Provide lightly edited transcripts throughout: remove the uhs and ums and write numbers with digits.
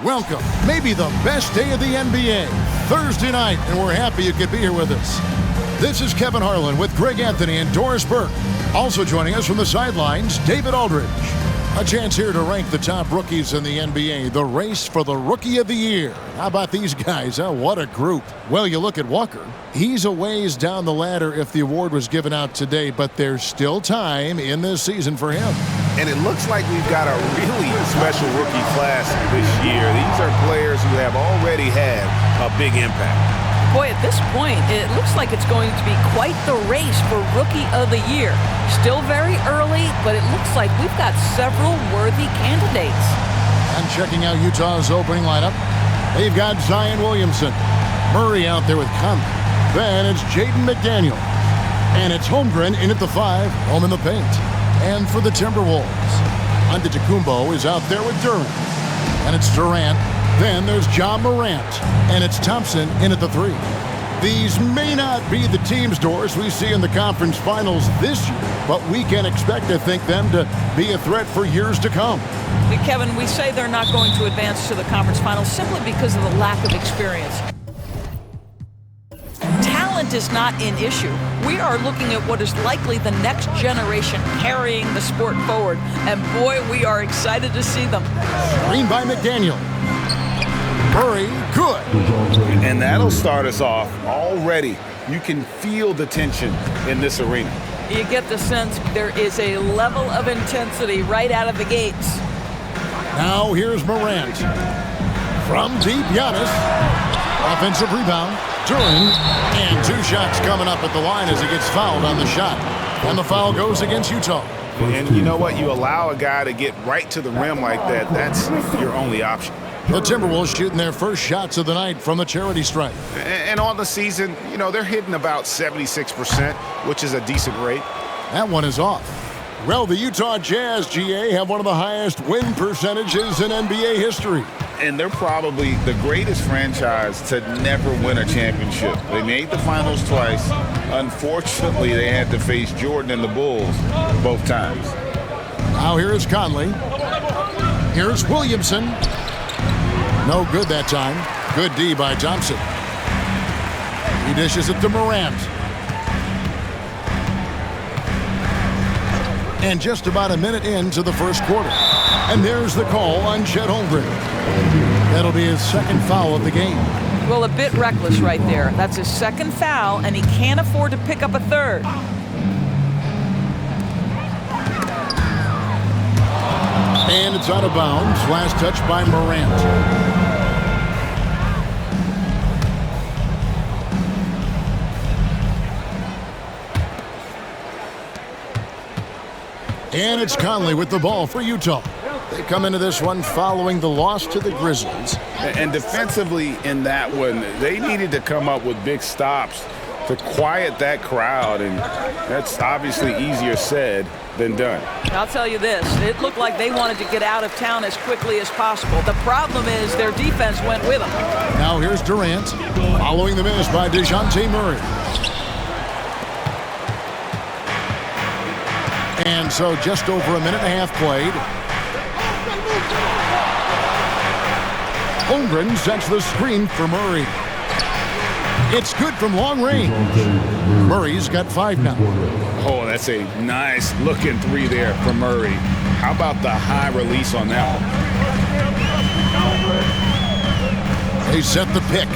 welcome. Maybe the best day of the NBA, Thursday night, and we're happy you could be here with us. This is Kevin Harlan with Greg Anthony and Doris Burke. Also joining us from the sidelines, David Aldridge. A chance here to rank the top rookies in the NBA, the race for the Rookie of the Year. How about these guys? Oh, what a group. Well, you look at Walker. He's a ways down the ladder if the award was given out today, but there's still time in this season for him. And it looks like we've got a really special rookie class this year. These are players who have already had a big impact. Boy, at this point, it looks like it's going to be quite the race for Rookie of the Year. Still very early, but it looks like we've got several worthy candidates. And checking out Utah's opening lineup, they've got Zion Williamson. Murray out there with Conley. Then it's Jaden McDaniel. And it's Holmgren in at the 5, home in the paint. And for the Timberwolves, Antetokounmpo is out there with Durant. And it's Durant. Then there's John Morant, and it's Thompson in at the 3. These may not be the teams, Doris, we see in the conference finals this year, but we can expect to think them to be a threat for years to come. Kevin, we say they're not going to advance to the conference finals simply because of the lack of experience. Talent is not an issue. We are looking at what is likely the next generation carrying the sport forward, and boy, we are excited to see them. Screen by McDaniel. Murray, good. And that'll start us off already. You can feel the tension in this arena. You get the sense there is a level of intensity right out of the gates. Now here's Morant. From deep, Giannis. Offensive rebound. Durant. And 2 shots coming up at the line as he gets fouled on the shot. And the foul goes against Utah. And you know what? You allow a guy to get right to the rim like that, that's your only option. The Timberwolves shooting their first shots of the night from the charity stripe. And on the season, you know, they're hitting about 76%, which is a decent rate. That one is off. Well, the Utah Jazz, GA, have one of the highest win percentages in NBA history. And they're probably the greatest franchise to never win a championship. They made the finals twice. Unfortunately, they had to face Jordan and the Bulls both times. Now here is Conley. Here's Williamson. No good that time. Good D by Thompson. He dishes it to Morant. And just about a minute into the first quarter. And there's the call on Chet Holmgren. That'll be his second foul of the game. Well, a bit reckless right there. That's his second foul, and he can't afford to pick up a third. And it's out of bounds. Last touch by Morant. And it's Conley with the ball for Utah. They come into this one following the loss to the Grizzlies. And defensively in that one, they needed to come up with big stops to quiet that crowd, and that's obviously easier said than done. I'll tell you this, it looked like they wanted to get out of town as quickly as possible. The problem is their defense went with them. Now here's Durant, following the miss by DeJounte Murray. And so just over a minute and a half played. Holmgren sets the screen for Murray. It's good from long range. Murray's got 5 now. Oh, that's a nice looking 3 there for Murray. How about the high release on that one? They set the pick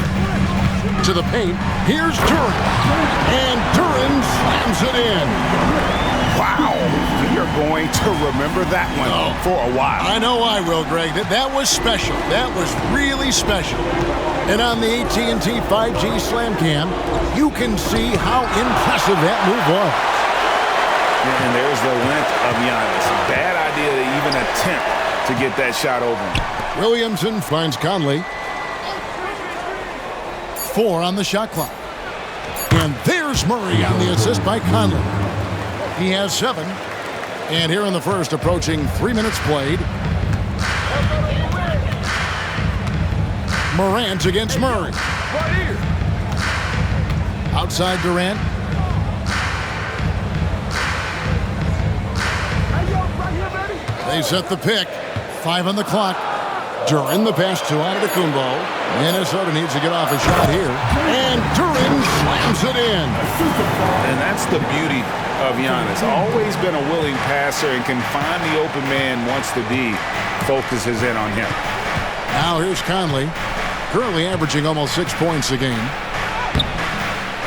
to the paint. Here's Durant. And Durant slams it in. Wow, you're going to remember that one for a while. I know I will, Greg. That was special. That was really special. And on the AT&T 5G Slam Cam, you can see how impressive that move was. And there's the length of Giannis. Bad idea to even attempt to get that shot over. Williamson finds Conley. 4 on the shot clock. And there's Murray on the assist by Conley. He has 7. And here in the first, approaching 3 minutes played. Morant against Murray. Outside Durant. They set the pick. 5 on the clock. Duren the pass to Antetokounmpo. Minnesota needs to get off a shot here. And Duren slams it in. And that's the beauty of Giannis. Always been a willing passer and can find the open man once the D focuses in on him. Now here's Conley. Currently averaging almost 6 points a game.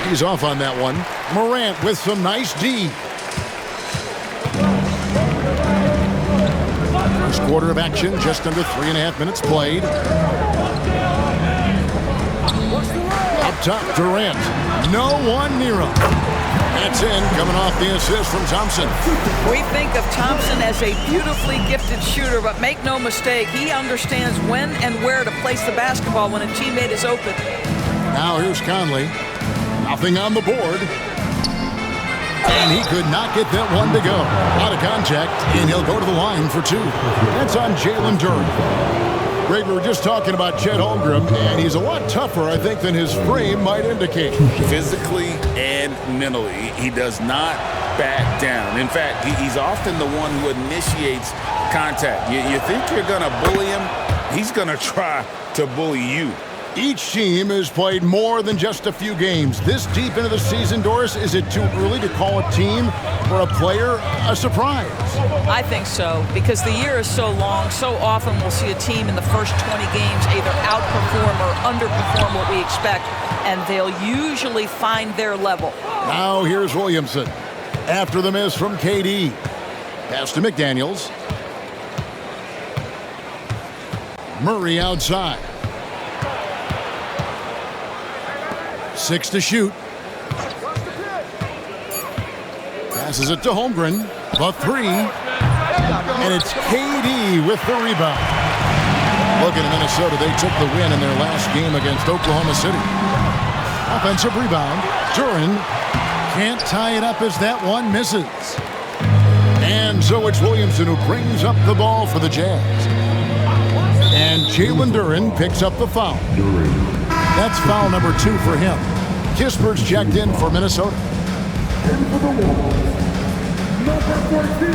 He's off on that one. Morant with some nice D. First quarter of action, just under 3.5 minutes played. Up top, Durant. No one near him. That's in, coming off the assist from Thompson. We think of Thompson as a beautifully gifted shooter, but make no mistake, he understands when and where to place the basketball when a teammate is open. Now here's Conley. Nothing on the board. And he could not get that one to go. Out of contact, and he'll go to the line for two. That's on Jalen Duren. Greg, we were just talking about Chet Holmgren, and he's a lot tougher, I think, than his frame might indicate. Physically and mentally, he does not back down. In fact, he's often the one who initiates contact. You think you're going to bully him, he's going to try to bully you. Each team has played more than just a few games. This deep into the season, Doris, is it too early to call a team or a player a surprise? I think so, because the year is so long. So often we'll see a team in the first 20 games either outperform or underperform what we expect, and they'll usually find their level. Now here's Williamson. After the miss from KD. Pass to McDaniels. Murray outside. 6 to shoot. Passes it to Holmgren. The three. And it's KD with the rebound. Looking at Minnesota, they took the win in their last game against Oklahoma City. Offensive rebound. Duren can't tie it up as that one misses. And so it's Williamson who brings up the ball for the Jazz. And Jalen Duren picks up the foul. That's foul number 2 for him. Kisper's checked in for Minnesota. And for the Wolves, number 14,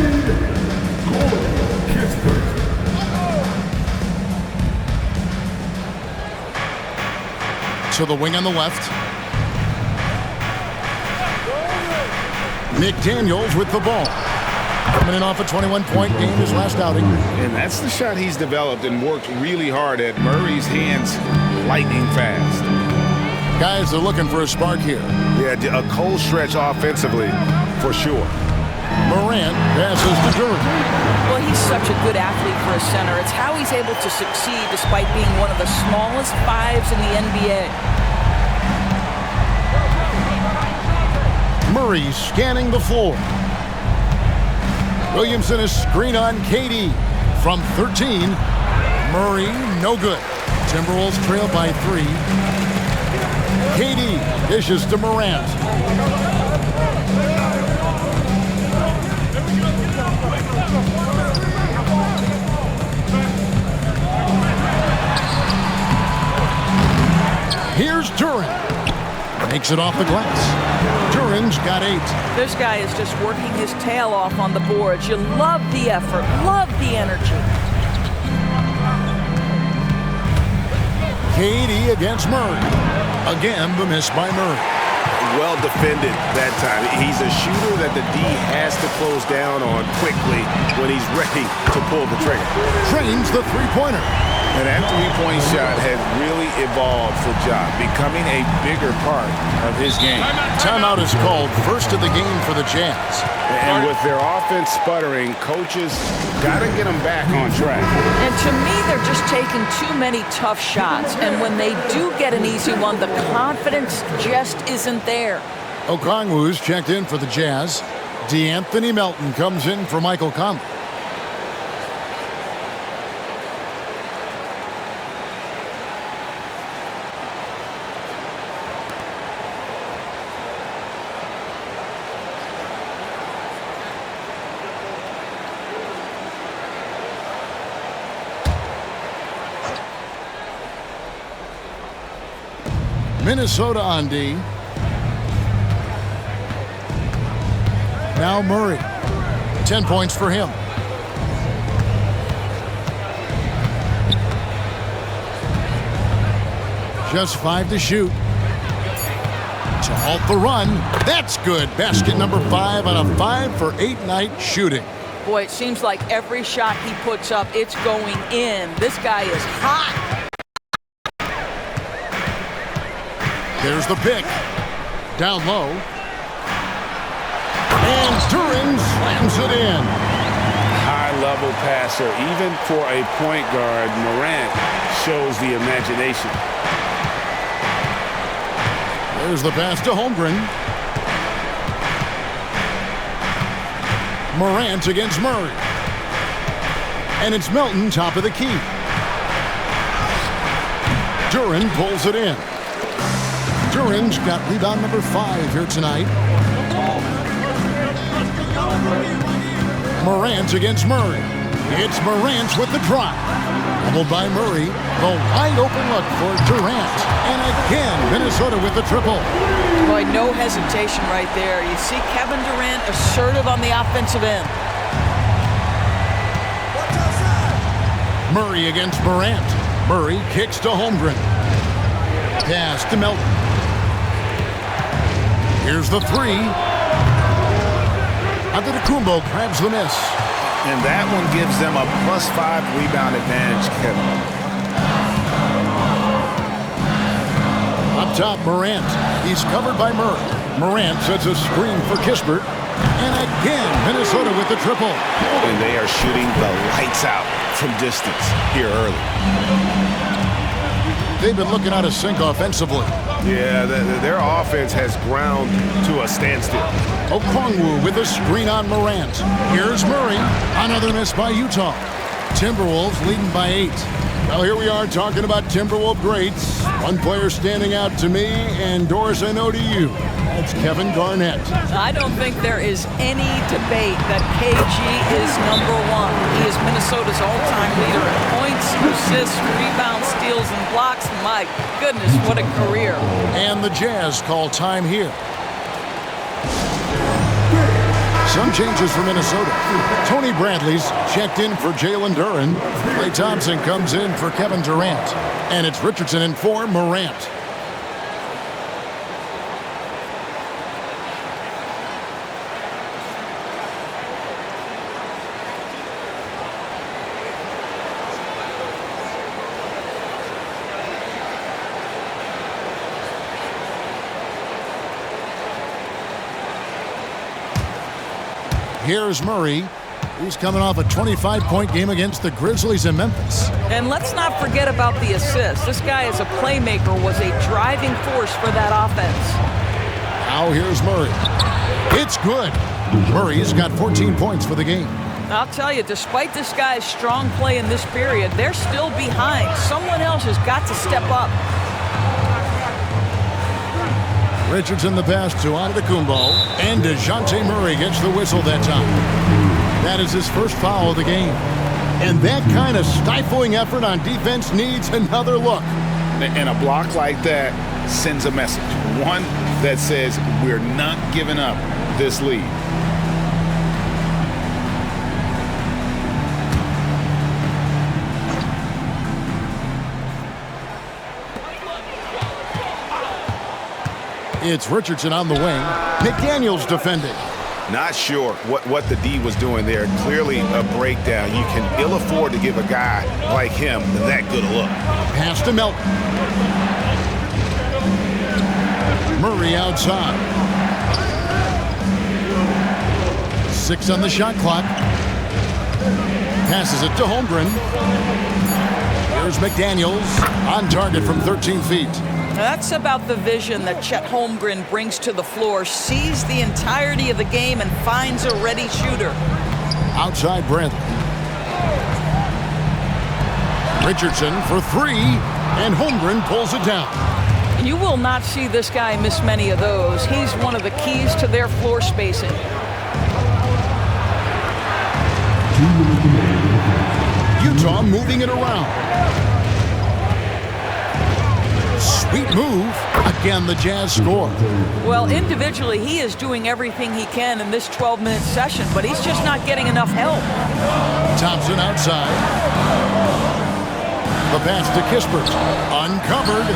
Kisper. To the wing on the left. McDaniels with the ball. Coming in off a 21-point game his last outing. And that's the shot he's developed and worked really hard at. Murray's hands lightning fast. Guys are looking for a spark here. Yeah, a cold stretch offensively, for sure. Morant passes to Duren. Well, he's such a good athlete for a center. It's how he's able to succeed despite being one of the smallest fives in the NBA. Murray scanning the floor. Williamson is screen on KD from 13. Murray, no good. Timberwolves trail by 3. KD dishes to Morant. Here's Duren. Makes it off the glass. Duren's got 8. This guy is just working his tail off on the boards. You love the effort, love the energy. KD against Murray. Again, the miss by Murray. Well defended that time. He's a shooter that the D has to close down on quickly when he's ready to pull the trigger. Trains the three-pointer. And that three-point shot has really evolved for Ja, becoming a bigger part of his game. Timeout is called. First of the game for the Jazz. And with their offense sputtering, coaches got to get them back on track. And to me, they're just taking too many tough shots. And when they do get an easy one, the confidence just isn't there. Okongwu's checked in for the Jazz. DeAnthony Melton comes in for Michael Conley. Minnesota on D. Now Murray. 10 points for him. Just 5 to shoot. To halt the run. That's good. Basket number 5 on a 5 for 8 night shooting. Boy, it seems like every shot he puts up, it's going in. This guy is hot. There's the pick. Down low. And Duran slams it in. High-level passer. Even for a point guard, Morant shows the imagination. There's the pass to Holmgren. Morant against Murray. And it's Melton top of the key. Duran pulls it in. Duran's got rebound number 5 here tonight. Morant against Murray. It's Morant with the drive. Doubled by Murray. The wide open look for Durant. And again, Minnesota with the triple. Boy, no hesitation right there. You see Kevin Durant assertive on the offensive end. Murray against Morant. Murray kicks to Holmgren. Pass to Melton. Here's the 3. Antetokounmpo grabs the miss. And that one gives them a +5 rebound advantage, Kevin. Up top, Morant. He's covered by Murray. Morant sets a screen for Kispert. And again, Minnesota with the triple. And they are shooting the lights out from distance here early. They've been looking out of sync offensively. Yeah, their offense has ground to a standstill. Okongwu with a screen on Morant. Here's Murray. Another miss by Utah. Timberwolves leading by 8. Well, here we are talking about Timberwolves greats. One player standing out to me, and Doris, I know to you. That's Kevin Garnett. I don't think there is any debate that KG is number 1. He is Minnesota's all-time leader in points, assists, rebounds, steals, and blocks. My goodness, what a career. And the Jazz call time here. Some changes for Minnesota. Tony Bradley's checked in for Jalen Duran. Klay Thompson comes in for Kevin Durant. And it's Richardson in for Morant. Here's Murray. He's coming off a 25-point game against the Grizzlies in Memphis. And let's not forget about the assists. This guy as a playmaker was a driving force for that offense. Now here's Murray. It's good. Murray's got 14 points for the game. I'll tell you, despite this guy's strong play in this period, they're still behind. Someone else has got to step up. Richardson the pass to Antetokounmpo, and DeJounte Murray gets the whistle that time. That is his first foul of the game. And that kind of stifling effort on defense needs another look. And a block like that sends a message. One that says we're not giving up this lead. It's Richardson on the wing. McDaniels defending. Not sure what the D was doing there. Clearly a breakdown. You can ill afford to give a guy like him that good a look. Pass to Melton. Murray outside. 6 on the shot clock. Passes it to Holmgren. Here's McDaniels on target from 13 feet. That's about the vision that Chet Holmgren brings to the floor. Sees the entirety of the game and finds a ready shooter. Outside Bradley. Richardson for 3, and Holmgren pulls it down. You will not see this guy miss many of those. He's one of the keys to their floor spacing. Utah moving it around. Sweet move. Again, the Jazz score. Well, individually, he is doing everything he can in this 12-minute session, but he's just not getting enough help. Thompson outside. The pass to Kispert. Uncovered.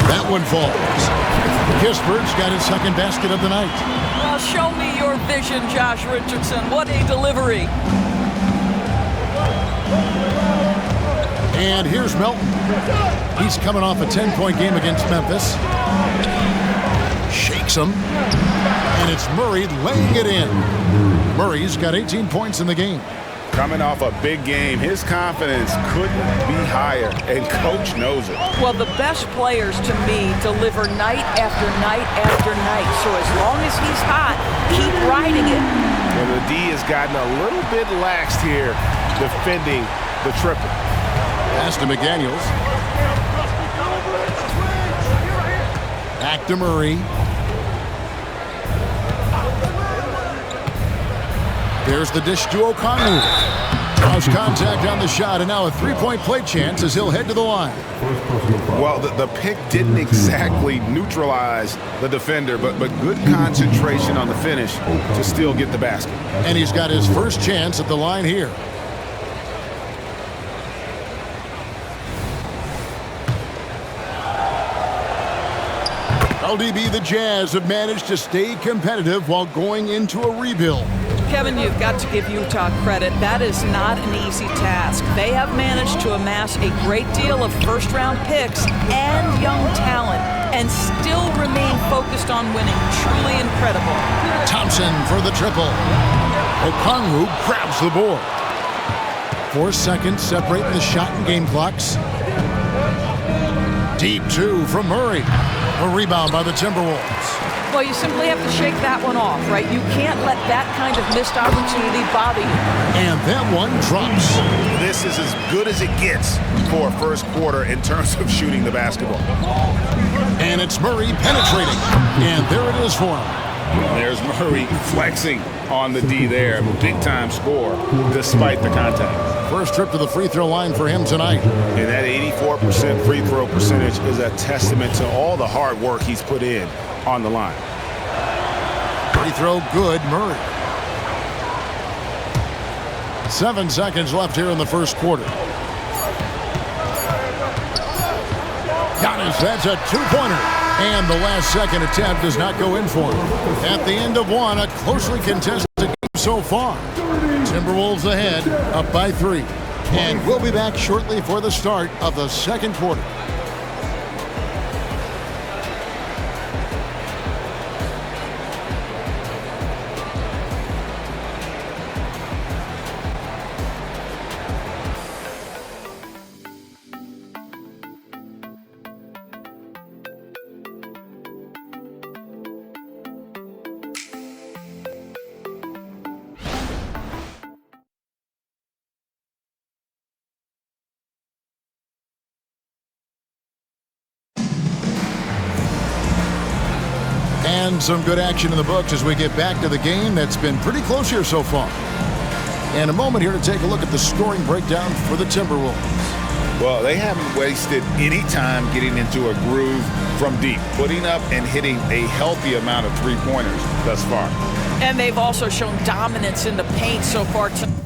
That one falls. Kispert's got his second basket of the night. Well, show me your vision, Josh Richardson. What a delivery. And here's Melton. He's coming off a 10-point game against Memphis. Shakes him. And it's Murray laying it in. Murray's got 18 points in the game. Coming off a big game, his confidence couldn't be higher, and Coach knows it. Well, the best players, to me, deliver night after night after night. So as long as he's hot, keep riding it. Well, the D has gotten a little bit laxed here defending the triple. Pass to McDaniels. Back to Murray. There's the dish to O'Connell. Draws contact on the shot, and now a three-point play chance as he'll head to the line. Well, the pick didn't exactly neutralize the defender, but good concentration on the finish to still get the basket. And he's got his first chance at the line here. LDB, the Jazz have managed to stay competitive while going into a rebuild. Kevin, you've got to give Utah credit. That is not an easy task. They have managed to amass a great deal of first-round picks and young talent and still remain focused on winning. Truly incredible. Thompson for the triple. Okongwu grabs the board. 4 seconds separating the shot and game clocks. Deep two from Murray. A rebound by the Timberwolves. Well, you simply have to shake that one off, right? You can't let that kind of missed opportunity bother you. And that one drops. This is as good as it gets for a first quarter in terms of shooting the basketball. And it's Murray penetrating. And there it is for him. There's Murray flexing on the D there. Big-time score despite the contact. First trip to the free throw line for him tonight. And that 84% free throw percentage is a testament to all the hard work he's put in on the line. Free throw good, Murray. 7 seconds left here in the first quarter. Giannis, that's a two-pointer. And the last second attempt does not go in for him. At the end of one, a closely contested game so far. Timberwolves ahead, up by 3. And we'll be back shortly for the start of the second quarter. And some good action in the books as we get back to the game that's been pretty close here so far. And a moment here to take a look at the scoring breakdown for the Timberwolves. Well, they haven't wasted any time getting into a groove from deep, putting up and hitting a healthy amount of three-pointers thus far. And they've also shown dominance in the paint so far tonight.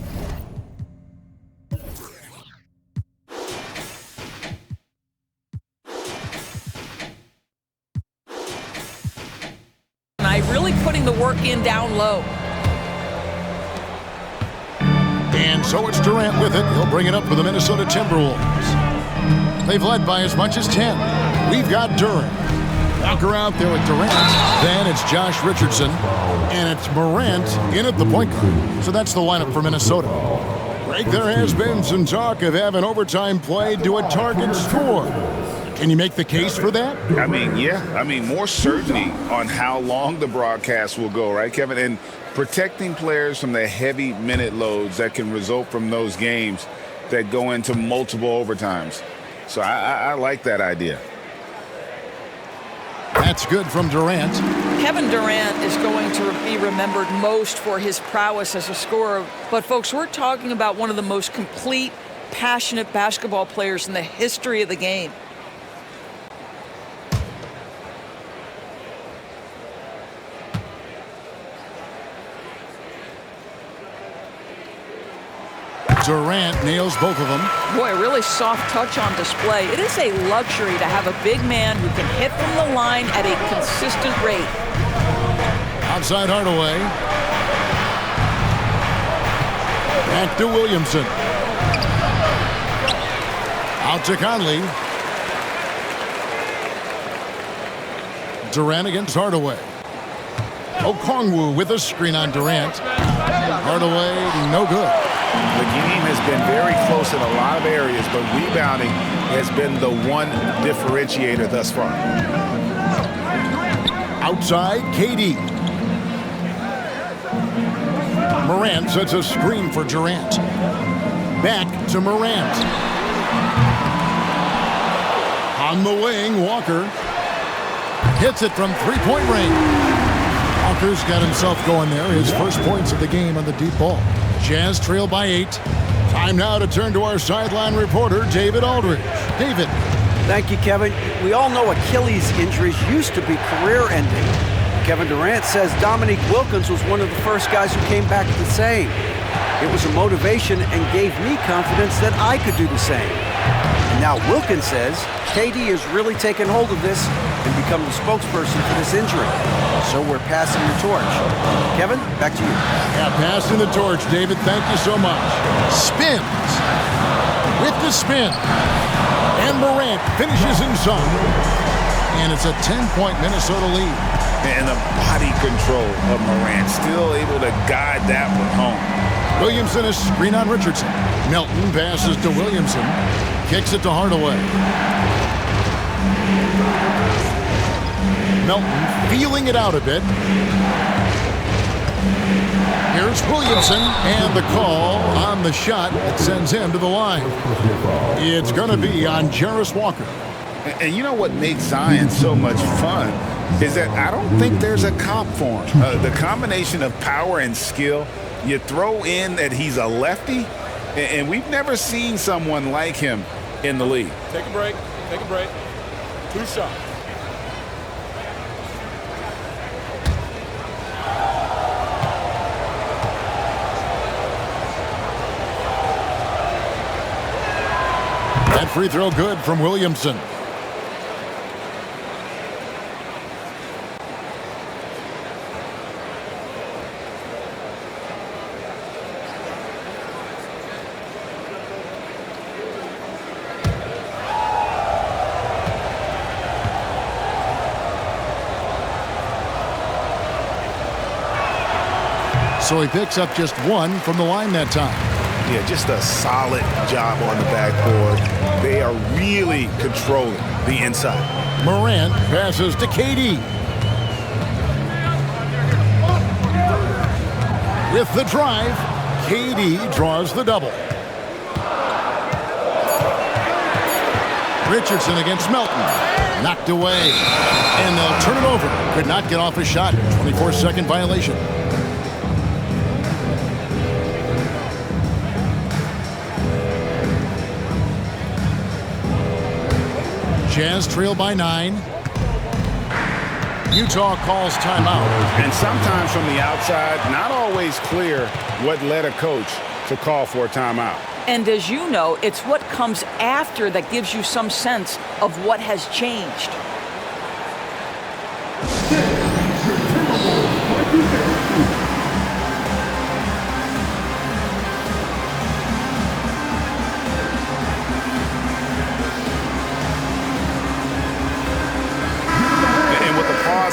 Really putting the work in down low. And so it's Durant with it. He'll bring it up for the Minnesota Timberwolves. They've led by as much as 10. We've got Durant. Walker out there with Durant. Then it's Josh Richardson. And it's Morant in at the point guard. So that's the lineup for Minnesota. Greg, there has been some talk of having overtime played to a target score. Can you make the case for that? I mean, yeah. I mean, more certainty on how long the broadcast will go, right, Kevin? And protecting players from the heavy minute loads that can result from those games that go into multiple overtimes. So I like that idea. That's good from Durant. Kevin Durant is going to be remembered most for his prowess as a scorer. But, folks, we're talking about one of the most complete, passionate basketball players in the history of the game. Durant nails both of them. Boy, a really soft touch on display. It is a luxury to have a big man who can hit from the line at a consistent rate. Outside Hardaway. Back to Williamson. Out to Conley. Durant against Hardaway. Okongwu with a screen on Durant. Hardaway, no good. The game has been very close in a lot of areas, but rebounding has been the one differentiator thus far. Outside, KD. Morant sets a screen for Durant. Back to Morant. On the wing, Walker. Hits it from three-point range. Walker's got himself going there. His first points of the game on the deep ball. Jazz trail by 8. Time now to turn to our sideline reporter, David Aldridge. David. Thank you, Kevin. We all know Achilles injuries used to be career-ending. Kevin Durant says Dominique Wilkins was one of the first guys who came back the same. It was a motivation and gave me confidence that I could do the same. And now Wilkins says KD has really taken hold of this and become the spokesperson for this injury. So we're passing the torch. Kevin, back to you. Yeah, passing the torch, David. Thank you so much. Spins. With the spin. And Morant finishes inside. And it's a 10-point Minnesota lead. And the body control of Morant, still able to guide that one home. Williamson is screen on Richardson. Melton passes to Williamson. Kicks it to Hardaway. Melton feeling it out a bit. Here's Williamson, and the call on the shot that sends him to the line. It's going to be on Jarris Walker. And you know what makes Zion so much fun is that I don't think there's a comp for him. The combination of power and skill, you throw in that he's a lefty, and we've never seen someone like him in the league. Take a break. Take a break. 2 shots. That free throw good from Williamson. So he picks up just 1 from the line that time. Yeah, just a solid job on the backboard. They are really controlling the inside. Morant passes to KD. With the drive, KD draws the double. Richardson against Melton. Knocked away. And they'll turn it over. Could not get off a shot. 24-second violation. Jazz trail by 9. Utah calls timeout. And sometimes from the outside, not always clear what led a coach to call for a timeout. And as you know, it's what comes after that gives you some sense of what has changed.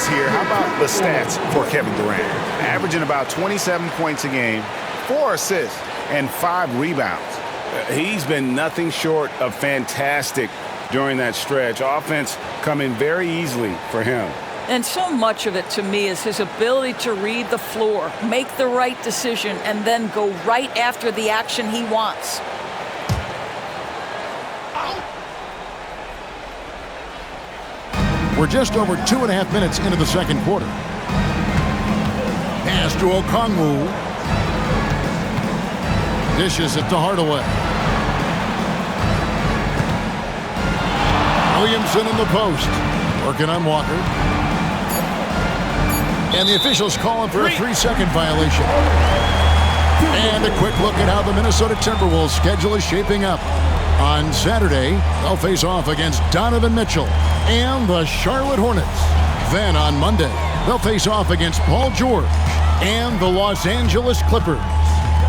Here, how about the stats for Kevin Durant? Averaging about 27 points a game, 4 assists, and 5 rebounds. He's been nothing short of fantastic during that stretch. Offense coming very easily for him. And so much of it to me is his ability to read the floor, make the right decision, and then go right after the action he wants. We're just over 2.5 minutes into the second quarter. Pass to Okongwu. Dishes it to Hardaway. Williamson in the post. Working on Walker. And the officials calling for a 3-second violation. And a quick look at how the Minnesota Timberwolves schedule is shaping up. On Saturday, they'll face off against Donovan Mitchell and the Charlotte Hornets. Then on Monday, they'll face off against Paul George and the Los Angeles Clippers.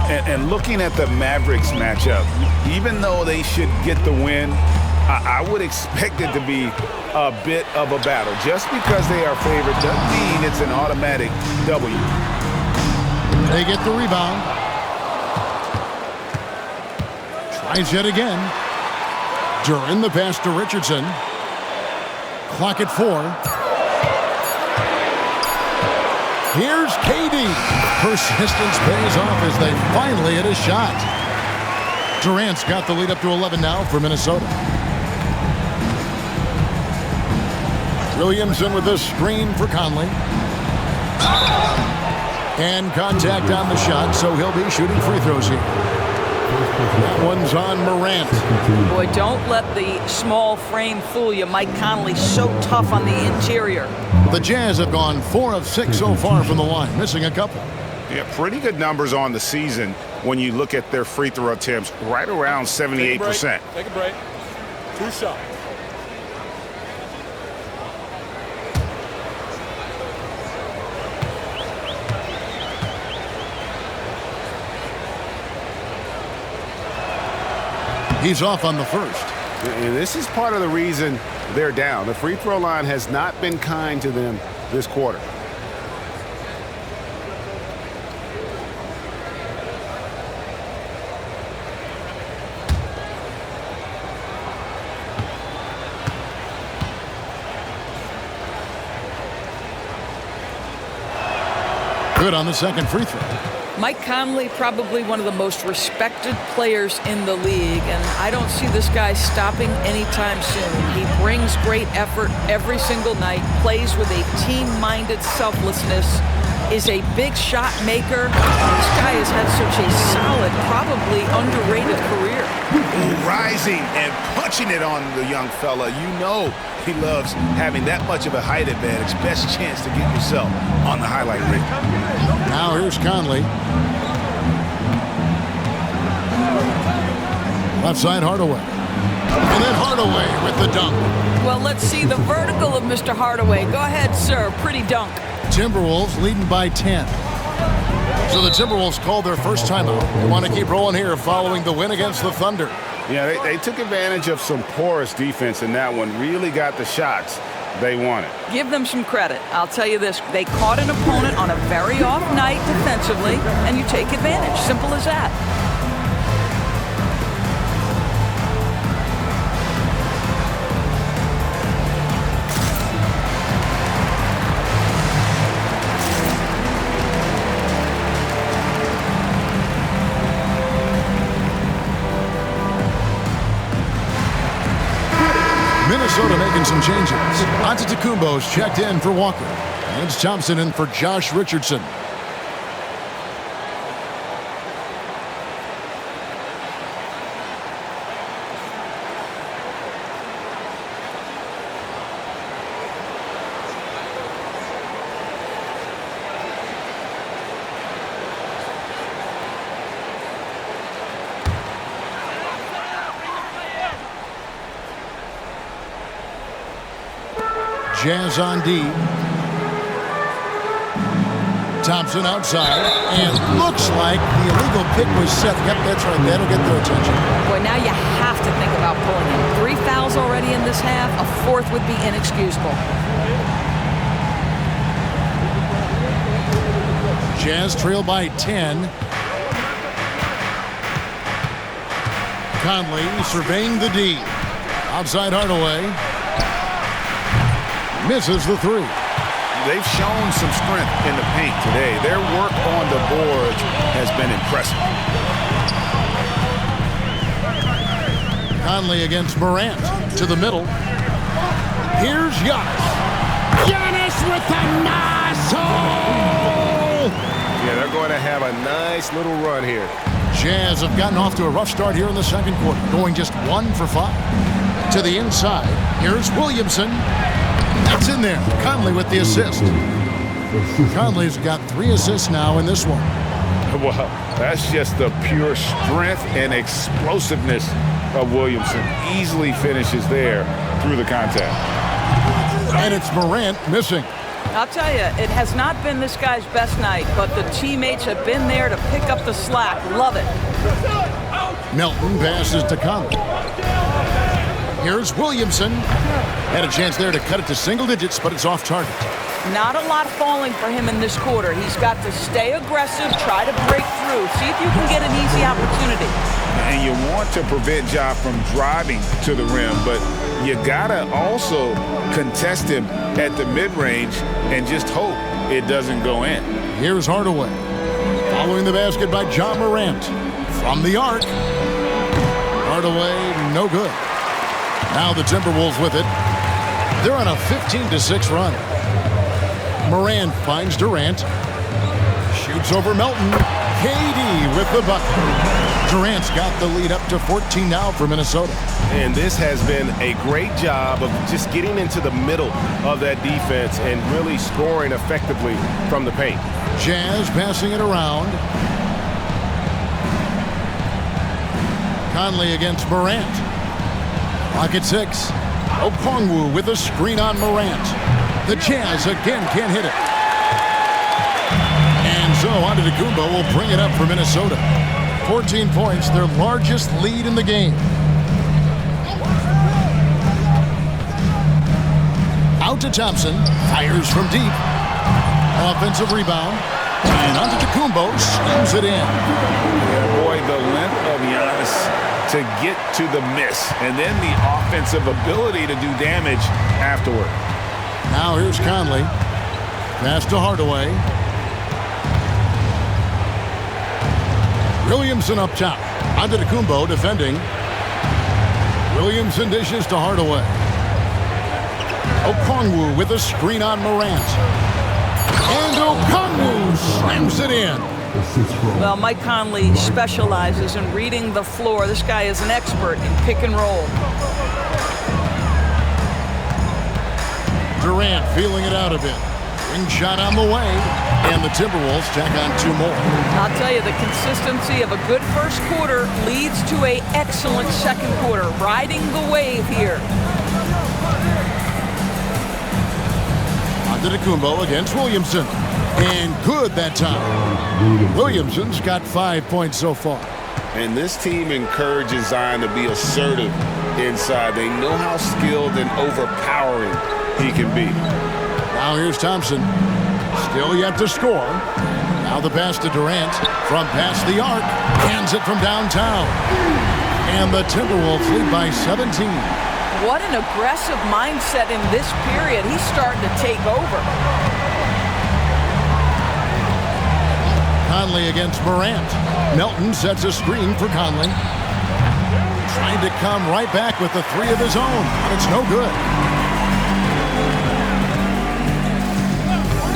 And looking at the Mavericks matchup, even though they should get the win, I would expect it to be a bit of a battle. Just because they are favored doesn't mean it's an automatic W. They get the rebound. Tries yet again. Duran the pass to Richardson. Clock at 4. Here's KD. Persistence pays off as they finally hit a shot. Durant's got the lead up to 11 now for Minnesota. Williamson with a screen for Conley. And contact on the shot, so he'll be shooting free throws here. That one's on Morant. Boy, don't let the small frame fool you. Mike Conley so tough on the interior. The Jazz have gone 4 of 6 so far from the line, missing a couple. Yeah, pretty good numbers on the season when you look at their free throw attempts, right around 78%. Take a break. 2 shots. He's off on the first. And this is part of the reason they're down. The free throw line has not been kind to them this quarter. Good on the second free throw. Mike Conley, probably one of the most respected players in the league, and I don't see this guy stopping anytime soon. He brings great effort every single night, plays with a team-minded selflessness, is a big shot maker. This guy has had such a solid, probably underrated career. Rising and punching it on the young fella. You know he loves having that much of a height advantage. Best chance to get yourself on the highlight reel. Now here's Conley. Left side Hardaway. And then Hardaway with the dunk. Well, let's see the vertical of Mr. Hardaway. Go ahead, sir. Pretty dunk. Timberwolves leading by 10. So the Timberwolves called their first timeout. They want to keep rolling here following the win against the Thunder. Yeah, they took advantage of some porous defense in that one. Really got the shots they wanted. Give them some credit. I'll tell you this. They caught an opponent on a very off night defensively, and you take advantage. Simple as that. Minnesota making some changes. Antetokounmpo's checked in for Walker. And Thompson in for Josh Richardson. Jazz on D. Thompson outside, and looks like the illegal pick was set. Yep, that's right. That'll get their attention. Boy, now you have to think about pulling him. 3 fouls already in this half. A 4th would be inexcusable. Jazz trail by 10. Conley surveying the D. Outside Hardaway. Misses the 3. They've shown some strength in the paint today. Their work on the boards has been impressive. Conley against Morant to the middle. Here's Giannis. Giannis with the nozzle! Yeah, they're going to have a nice little run here. Jazz have gotten off to a rough start here in the second quarter, going just 1 for 5. To the inside, here's Williamson. That's in there. Conley with the assist. Conley's got 3 assists now in this one. Well, that's just the pure strength and explosiveness of Williamson. Easily finishes there through the contact. And it's Morant missing. I'll tell you, it has not been this guy's best night, but the teammates have been there to pick up the slack. Love it. Melton passes to Conley. Here's Williamson. Had a chance there to cut it to single digits, but it's off target. Not a lot falling for him in this quarter. He's got to stay aggressive, try to break through, see if you can get an easy opportunity. And you want to prevent Ja from driving to the rim, but you gotta also contest him at the mid-range and just hope it doesn't go in. Here's Hardaway. Following the basket by John Morant. From the arc. Hardaway, no good. Now the Timberwolves with it. They're on a 15-6 run. Morant finds Durant. Shoots over Melton. KD with the bucket. Durant's got the lead up to 14 now for Minnesota. And this has been a great job of just getting into the middle of that defense and really scoring effectively from the paint. Jazz passing it around. Conley against Morant. Lock at 6. Okongwu with a screen on Morant. The Jazz again can't hit it. And so Antetokounmpo will bring it up for Minnesota. 14 points, their largest lead in the game. Out to Thompson, fires from deep. Offensive rebound. And Antetokounmpo slams it in. Yeah, boy, the length of Giannis to get to the miss, and then the offensive ability to do damage afterward. Now here's Conley. Pass to Hardaway. Williamson up top. Antetokounmpo defending. Williamson dishes to Hardaway. Okongwu with a screen on Morant. And Okongwu slams it in. Well, Mike Conley specializes in reading the floor. This guy is an expert in pick and roll. Durant feeling it out a bit. Ring shot on the way. And the Timberwolves tack on 2 more. I'll tell you, the consistency of a good first quarter leads to an excellent second quarter. Riding the wave here. Antetokounmpo against Williamson. And good that time. Williamson's got 5 points so far. And this team encourages Zion to be assertive inside. They know how skilled and overpowering he can be. Now here's Thompson. Still yet to score. Now the pass to Durant. From past the arc. Hands it from downtown. And the Timberwolves lead by 17. What an aggressive mindset in this period. He's starting to take over. Conley against Morant. Melton sets a screen for Conley. Trying to come right back with the 3 of his own. But it's no good.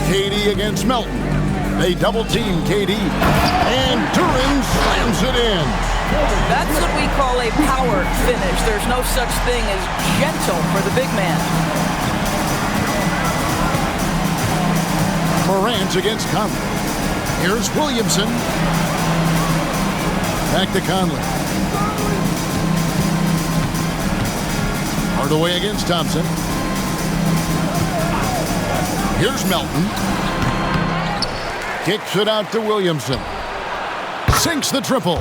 KD against Melton. They double team KD. And Duran slams it in. That's what we call a power finish. There's no such thing as gentle for the big man. Morant against Conley. Here's Williamson. Back to Conley. Hardaway against Thompson. Here's Melton. Kicks it out to Williamson. Sinks the triple.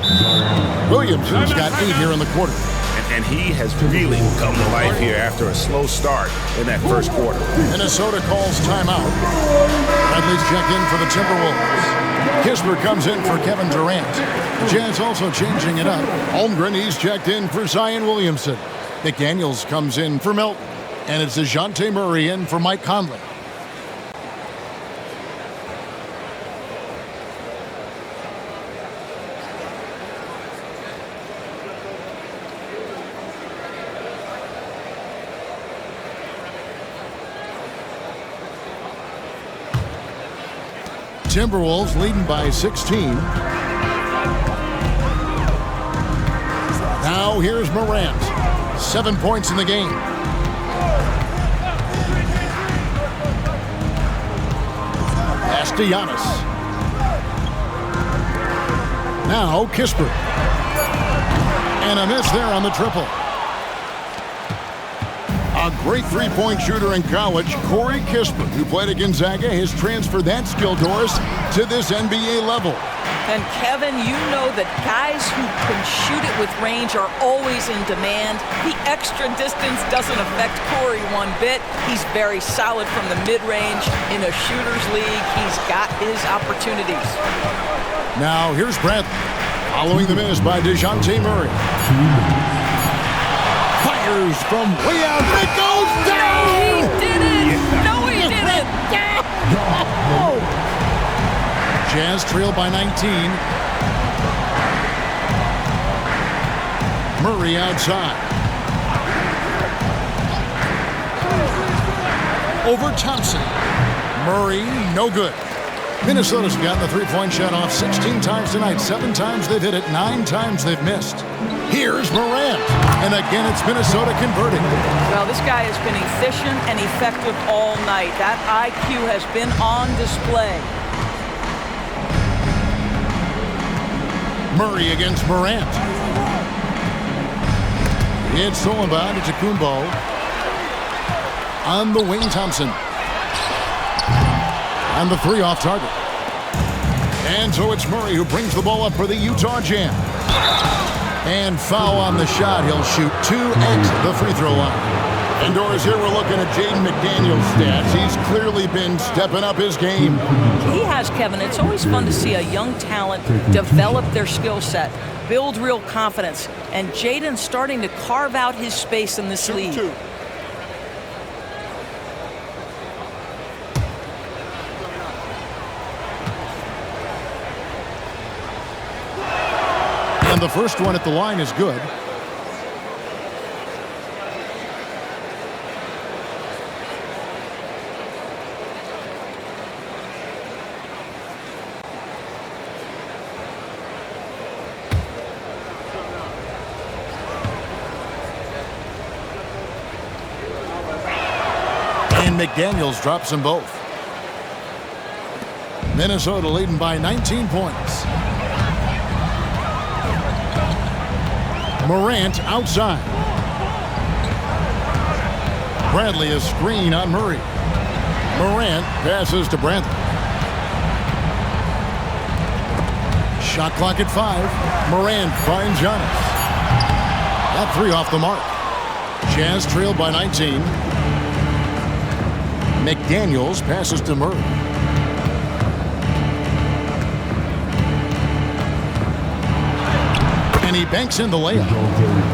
Williamson's got 8 here in the quarter. And he has really come to life here after a slow start in that first quarter. Minnesota calls timeout. Bradley's checked in for the Timberwolves. Kisper comes in for Kevin Durant. Jazz also changing it up. Holmgren, he's checked in for Zion Williamson. McDaniels comes in for Melton. And it's DeJounte Murray in for Mike Conley. Timberwolves leading by 16. Now here's Morant. 7 points in the game. Pass to Giannis. Now Kispert. And a miss there on the triple. A great three-point shooter in college, Corey Kispert, who played at Gonzaga, has transferred that skill, Doris, to this NBA level. And Kevin, you know that guys who can shoot it with range are always in demand. The extra distance doesn't affect Corey one bit. He's very solid from the mid-range. In a shooter's league, he's got his opportunities. Now here's Bradley, following the miss by DeJounte Murray. Fires from way out, and it goes down! He did it! No, he didn't! Jazz trail by 19. Murray outside. Over Thompson. Murray, no good. Minnesota's gotten the three-point shot off 16 times tonight. 7 times they've hit it, 9 times they've missed. Here's Morant. And again, it's Minnesota converting. Well, this guy has been efficient and effective all night. That IQ has been on display. Murray against Morant. It's stolen by Antetokounmpo. On the wing, Thompson. And the three off target. And so it's Murray who brings the ball up for the Utah Jam. And foul on the shot. He'll shoot 2 at the free throw line. And Doris, here we're looking at Jaden McDaniel's stats. He's clearly been stepping up his game. He has, Kevin. It's always fun to see a young talent develop their skill set, build real confidence. And Jaden's starting to carve out his space in this league. And the first one at the line is good. And McDaniels drops them both. Minnesota leading by 19 points. Morant outside. Bradley a screen on Murray. Morant passes to Bradley. Shot clock at 5. Morant finds Giannis. That three off the mark. Jazz trailed by 19. McDaniels passes to Murray. And he banks in the layup.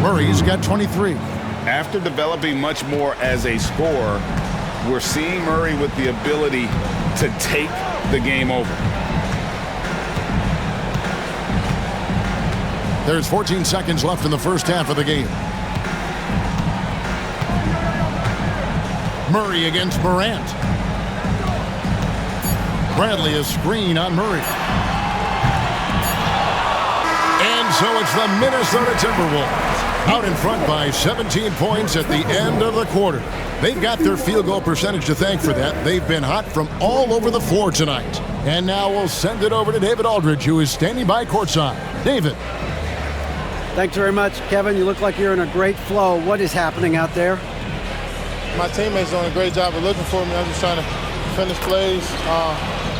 Murray's got 23. After developing much more as a scorer, we're seeing Murray with the ability to take the game over. There's 14 seconds left in the first half of the game. Murray against Morant. Bradley a screen on Murray. And so it's the Minnesota Timberwolves out in front by 17 points at the end of the quarter. They've got their field goal percentage to thank for that. They've been hot from all over the floor tonight. And now we'll send it over to David Aldridge, who is standing by courtside. David. Thanks very much, Kevin. You look like you're in a great flow. What is happening out there? My teammates doing a great job of looking for me. I'm just trying to finish plays.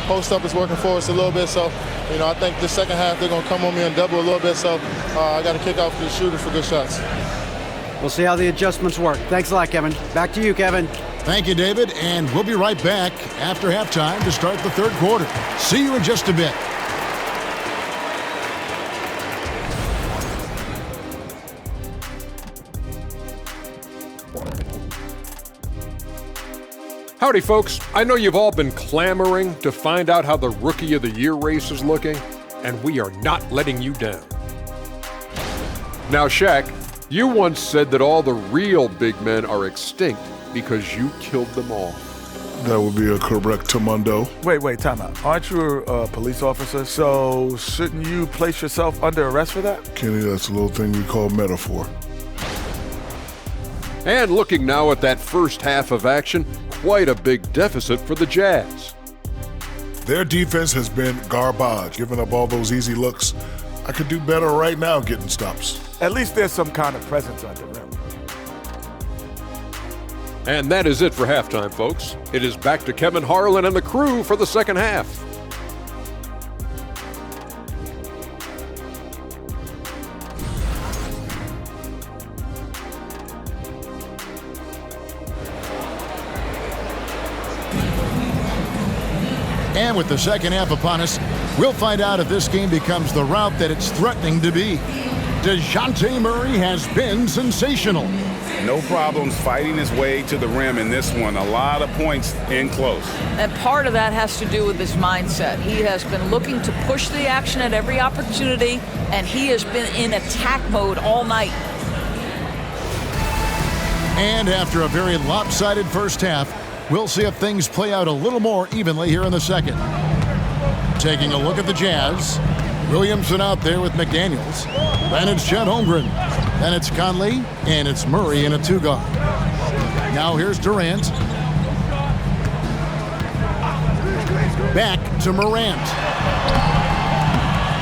Post up is working for us a little bit, so I think the second half they're going to come on me and double a little bit, so I got to kick off the shooters for good shots. We'll see how the adjustments work. Thanks a lot, Kevin. Back to you, Kevin. Thank you, David, and we'll be right back after halftime to start the third quarter. See you in just a bit. Howdy, folks. I know you've all been clamoring to find out how the Rookie of the Year race is looking, and we are not letting you down. Now, Shaq, you once said that all the real big men are extinct because you killed them all. That would be a correctamundo. Wait, time out. Aren't you a police officer? So shouldn't you place yourself under arrest for that? Kenny, that's a little thing we call metaphor. And looking now at that first half of action, quite a big deficit for the Jazz. Their defense has been garbage, giving up all those easy looks. I could do better right now getting stops. At least there's some kind of presence on the rim. And that is it for halftime, folks. It is back to Kevin Harlan and the crew for the second half. And with the second half upon us, we'll find out if this game becomes the route that it's threatening to be. DeJounte Murray has been sensational. No problems fighting his way to the rim in this one. A lot of points in close. And part of that has to do with his mindset. He has been looking to push the action at every opportunity, and he has been in attack mode all night. And after a very lopsided first half, we'll see if things play out a little more evenly here in the second. Taking a look at the Jazz. Williamson out there with McDaniels. Then it's Chet Holmgren. Then it's Conley. And it's Murray in a two-guard. Now here's Durant. Back to Morant.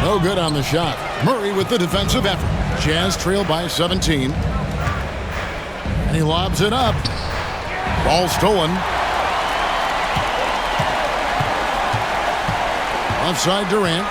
No good on the shot. Murray with the defensive effort. Jazz trail by 17. And he lobs it up. Ball stolen. Offside Durant.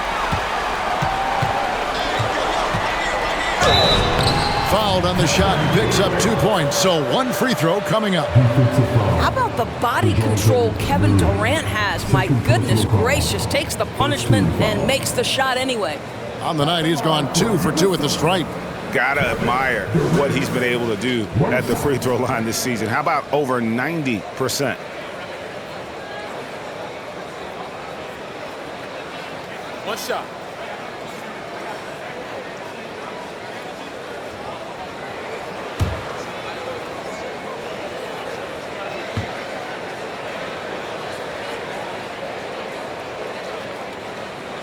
Fouled on the shot and picks up 2 points. So one free throw coming up. How about the body control Kevin Durant has? My goodness gracious. Takes the punishment and makes the shot anyway. On the night, he's gone 2 for 2 at the stripe. Gotta admire what he's been able to do at the free throw line this season. How about over 90%? One shot.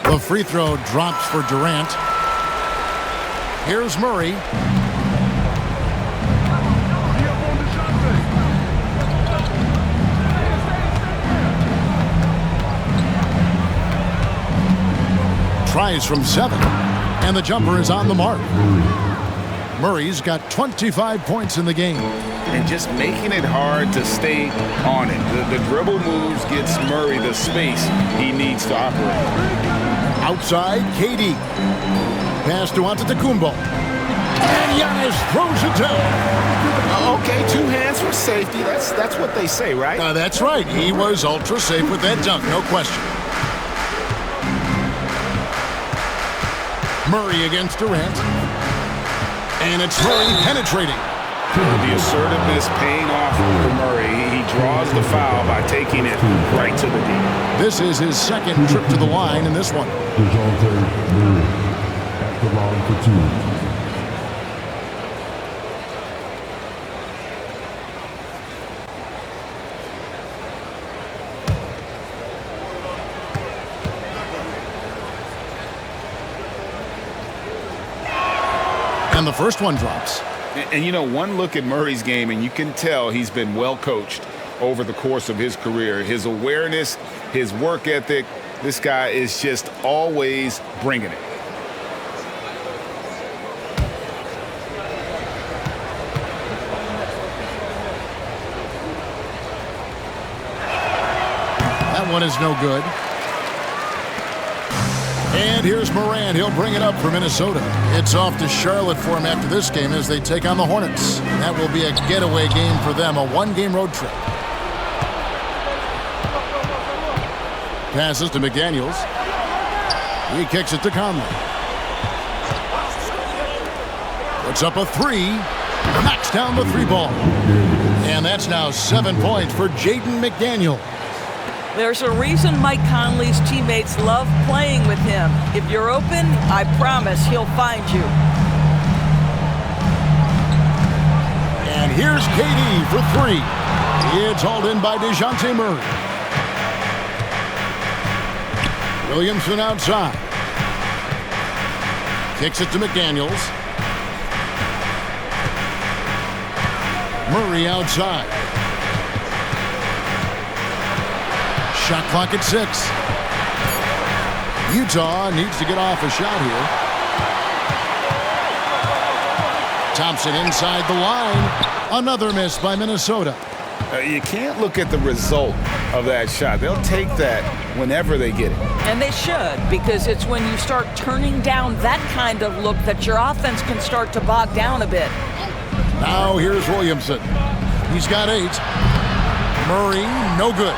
The free throw drops for Durant. Here's Murray. Tries from 7, and the jumper is on the mark. Murray's got 25 points in the game. And just making it hard to stay on it. The dribble moves gets Murray the space he needs to operate. Outside, KD. Pass to Antetokounmpo. And Giannis throws it down. Okay, 2 hands for safety. That's what they say, right? That's right. He was ultra safe with that dunk, no question. Murray against Durant. And it's Murray penetrating. The assertiveness paying off for Murray. He draws the foul by taking it right to the D. This is his second trip to the line in this one. DeJounte Murray at the line for 2. And the first one drops. And you know, one look at Murray's game, and you can tell he's been well coached over the course of his career. His awareness, his work ethic, this guy is just always bringing it. That one is no good. And here's Morant. He'll bring it up for Minnesota. It's off to Charlotte for him after this game as they take on the Hornets. That will be a getaway game for them, a one-game road trip. Passes to McDaniels. He kicks it to Conley. Puts up a 3. Knocks down the 3 ball. And that's now 7 points for Jaden McDaniel. There's a reason Mike Conley's teammates love playing with him. If you're open, I promise he'll find you. And here's KD for 3. It's hauled in by DeJounte Murray. Williamson outside. Kicks it to McDaniels. Murray outside. Shot clock at 6. Utah needs to get off a shot here. Thompson inside the line. Another miss by Minnesota. You can't look at the result of that shot. They'll take that whenever they get it. And they should, because it's when you start turning down that kind of look that your offense can start to bog down a bit. Now here's Williamson. He's got 8. Murray, no good.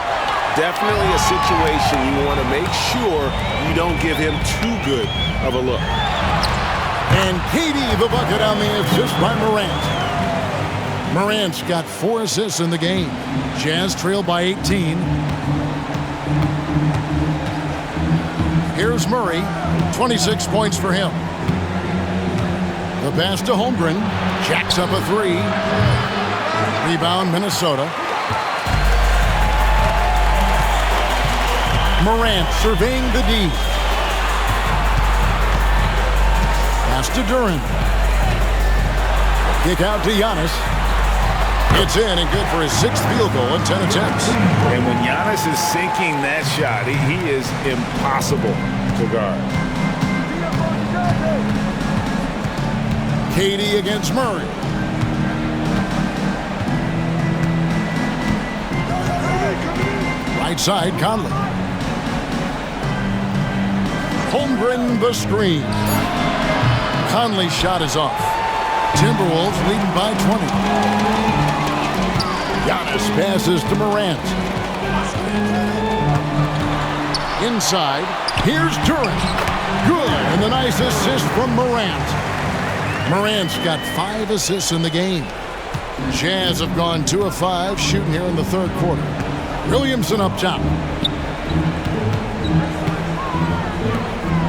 Definitely a situation you want to make sure you don't give him too good of a look. And Katie the bucket on the assist by Morant. Morant's got 4 assists in the game. Jazz trail by 18. Here's Murray. 26 points for him. The pass to Holmgren. Jacks up a 3. Rebound Minnesota. Morant surveying the D. Pass to Duran. Kick out to Giannis. It's in and good for his 6th field goal in 10 attempts. And when Giannis is sinking that shot, he is impossible to guard. Katie against Murray. Right side, Conley. Holmgren the screen. Conley's shot is off. Timberwolves leading by 20. Giannis passes to Morant. Inside, here's Duran. Good, and the nice assist from Morant. Morant's got 5 assists in the game. Jazz have gone 2 of 5 shooting here in the 3rd quarter. Williamson up top.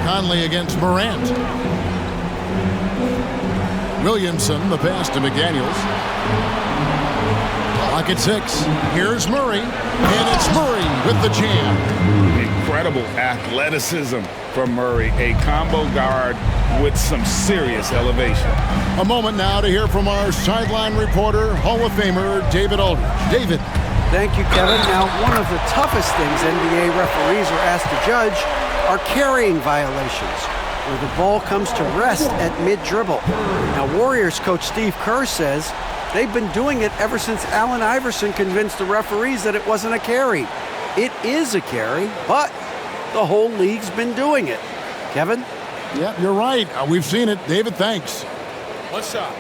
Conley against Morant. Williamson, the pass to McDaniels. Clock at 6. Here's Murray, and it's Murray with the jam. Incredible athleticism from Murray, a combo guard with some serious elevation. A moment now to hear from our sideline reporter, Hall of Famer David Aldridge. David. Thank you, Kevin. Now, one of the toughest things NBA referees are asked to judge are carrying violations, where the ball comes to rest at mid-dribble. Now, Warriors coach Steve Kerr says they've been doing it ever since Allen Iverson convinced the referees that it wasn't a carry. It is a carry, but the whole league's been doing it. Kevin? Yep, you're right. We've seen it. David, thanks. One shot.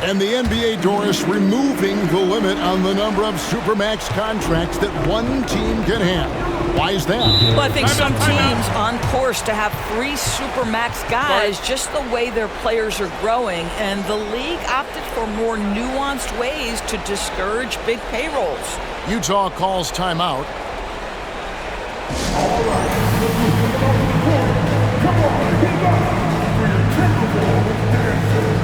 And the NBA, Doris, removing the limit on the number of Supermax contracts that one team can have. Why is that? Well, I think some teams on course to have 3 Supermax guys, just the way their players are growing, and the league opted for more nuanced ways to discourage big payrolls. Utah calls timeout. All right. Come on, get back for your Timberwolves dancer.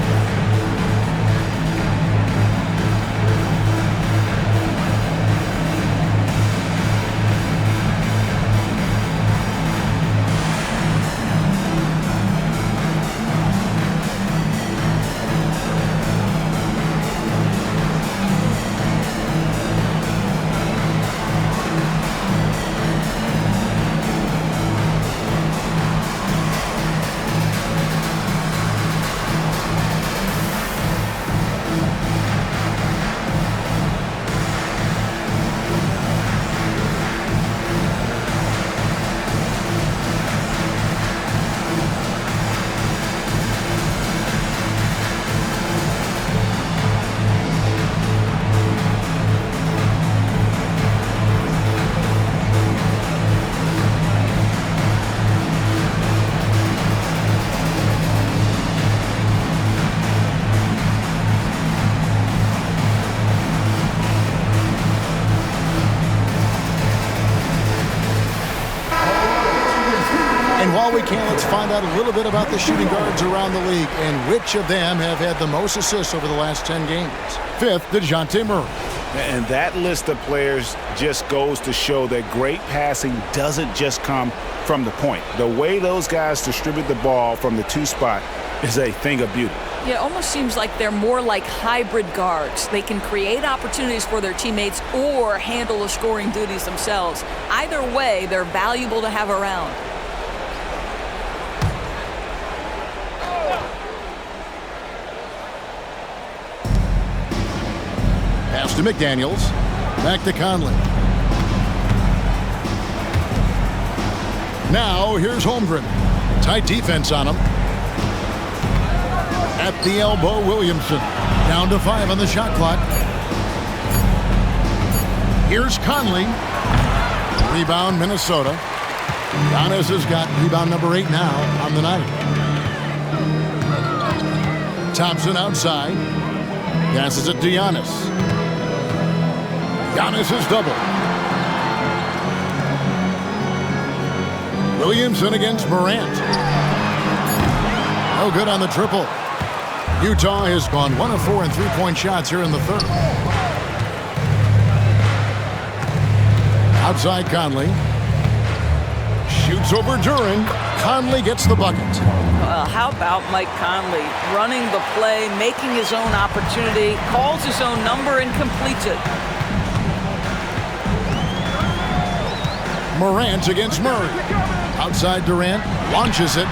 While we can, let's find out a little bit about the shooting guards around the league and which of them have had the most assists over the last 10 games. 5th, DeJounte Murray. And that list of players just goes to show that great passing doesn't just come from the point. The way those guys distribute the ball from the 2 spot is a thing of beauty. Yeah, it almost seems like they're more like hybrid guards. They can create opportunities for their teammates or handle the scoring duties themselves. Either way, they're valuable to have around. Pass to McDaniels. Back to Conley. Now, here's Holmgren. Tight defense on him. At the elbow, Williamson. Down to 5 on the shot clock. Here's Conley. Rebound, Minnesota. Giannis has got rebound number 8 now on the night. Thompson outside. Passes it to Giannis. Giannis is double. Williamson against Morant. No good on the triple. Utah has gone 1 of 4 in three-point shots here in the third. Outside Conley. Shoots over Duren. Conley gets the bucket. How about Mike Conley running the play, making his own opportunity, calls his own number, and completes it. Morant against Murray. Outside Durant. Launches it.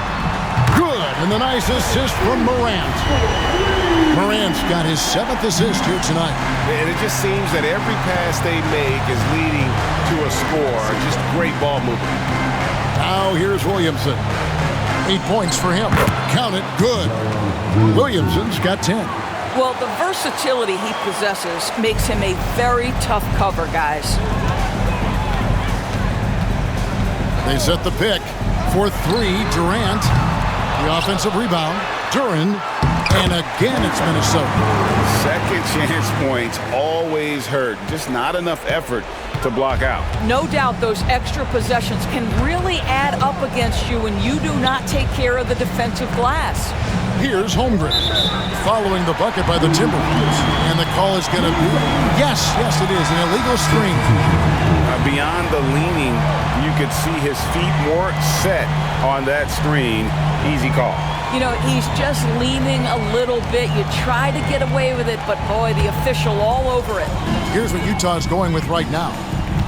Good. And the nice assist from Morant. Morant's got his 7th assist here tonight. And it just seems that every pass they make is leading to a score. Just great ball movement. Now here's Williamson. 8 points for him. Count it. Good. Williamson's got 10. Well, the versatility he possesses makes him a very tough cover, guys. They set the pick for 3. Durant. The offensive rebound. Duren. And again, it's Minnesota. Second chance points always hurt. Just not enough effort to block out. No doubt those extra possessions can really add up against you when you do not take care of the defensive glass. Here's Holmgren following the bucket by the Timberwolves. And the call is going to be, yes, it is, an illegal screen. Beyond the leaning, you could see his feet more set on that screen. Easy call. You know, he's just leaning a little bit. You try to get away with it, but boy, the official all over it. Here's what Utah's going with right now.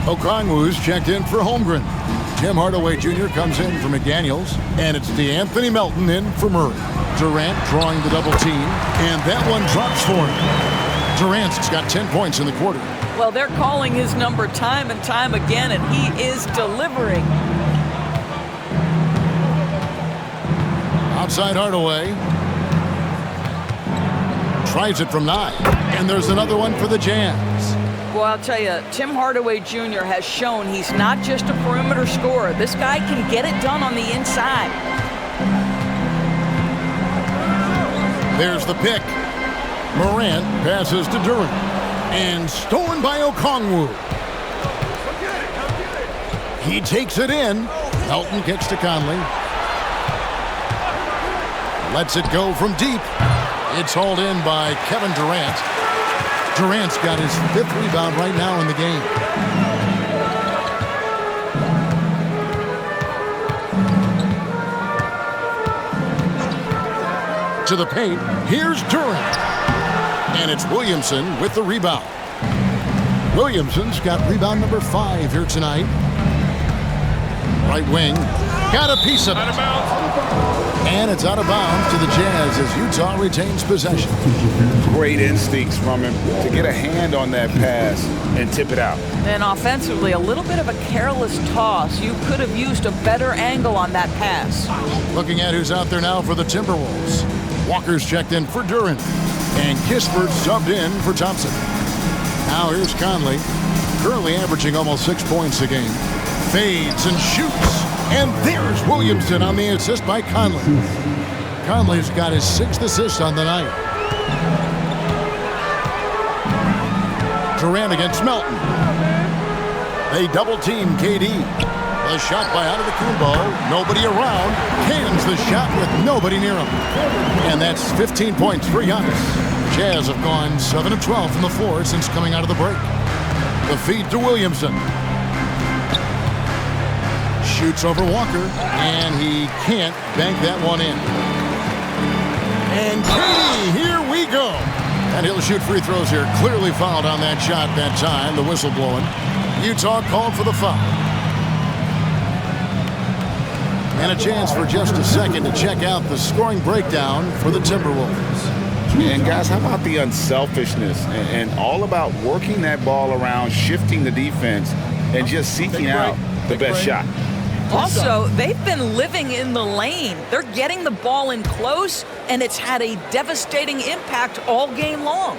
Okongwu's checked in for Holmgren. Tim Hardaway Jr. comes in for McDaniels, and it's DeAnthony Melton in for Murray. Durant drawing the double team, and that one drops for him. Durant's got 10 points in the quarter. Well, they're calling his number time and time again, and he is delivering. Outside Hardaway. Tries it from 9. And there's another one for the Jazz. Well, I'll tell you, Tim Hardaway Jr. has shown he's not just a perimeter scorer. This guy can get it done on the inside. There's the pick. Morant passes to Duren. And stolen by Okongwu. He takes it in. Melton kicks to Conley. Lets it go from deep. It's hauled in by Kevin Durant. Durant's got his 5th rebound right now in the game. To the paint. Here's Durant. And it's Williamson with the rebound. Williamson's got rebound number 5 here tonight. Right wing. Got a piece of it. And it's out of bounds to the Jazz as Utah retains possession. Great instincts from him to get a hand on that pass and tip it out. And offensively, a little bit of a careless toss. You could have used a better angle on that pass. Looking at who's out there now for the Timberwolves. Walker's checked in for Duren. And Kispert subbed in for Thompson. Now here's Conley. Currently averaging almost 6 points a game. Fades and shoots. And there's Williamson on the assist by Conley. Conley's got his 6th assist on the night. Durant against Melton. They double team KD. The shot by Antetokounmpo. Nobody around. Cans the shot with nobody near him. And that's 15 points for Giannis. Jazz have gone 7 of 12 from the floor since coming out of the break. The feed to Williamson. Shoots over Walker, and he can't bank that one in. And Katie, here we go. And he'll shoot free throws here. Clearly fouled on that shot that time. The whistle blowing. Utah called for the foul. And a chance for just a second to check out the scoring breakdown for the Timberwolves. And guys, how about the unselfishness and all about working that ball around, shifting the defense, and just seeking out the best shot. Also, they've been living in the lane. They're getting the ball in close, and it's had a devastating impact all game long.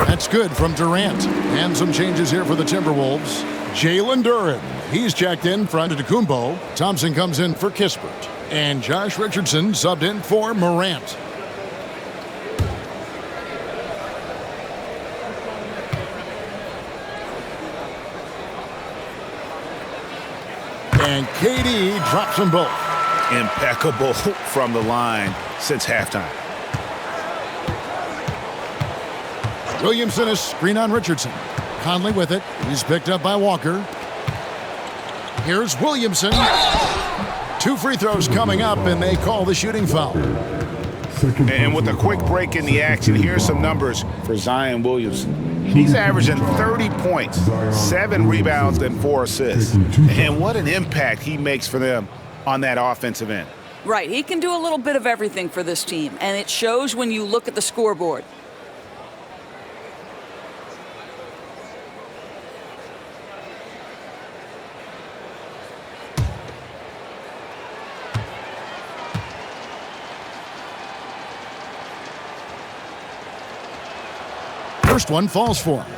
That's good from Durant. And some changes here for the Timberwolves. Jalen Duren, he's checked in for Antetokounmpo. Thompson comes in for Kispert. And Josh Richardson subbed in for Morant. And KD drops them both. Impeccable from the line since halftime. Williamson is screen on Richardson. Conley with it. He's picked up by Walker. Here's Williamson. 2 free throws coming up, and they call the shooting foul. And with a quick break in the action, here's some numbers for Zion Williamson. He's averaging 30 points, 7 rebounds, and 4 assists. And what an impact he makes for them on that offensive end. Right, he can do a little bit of everything for this team, and it shows when you look at the scoreboard. First one falls for him.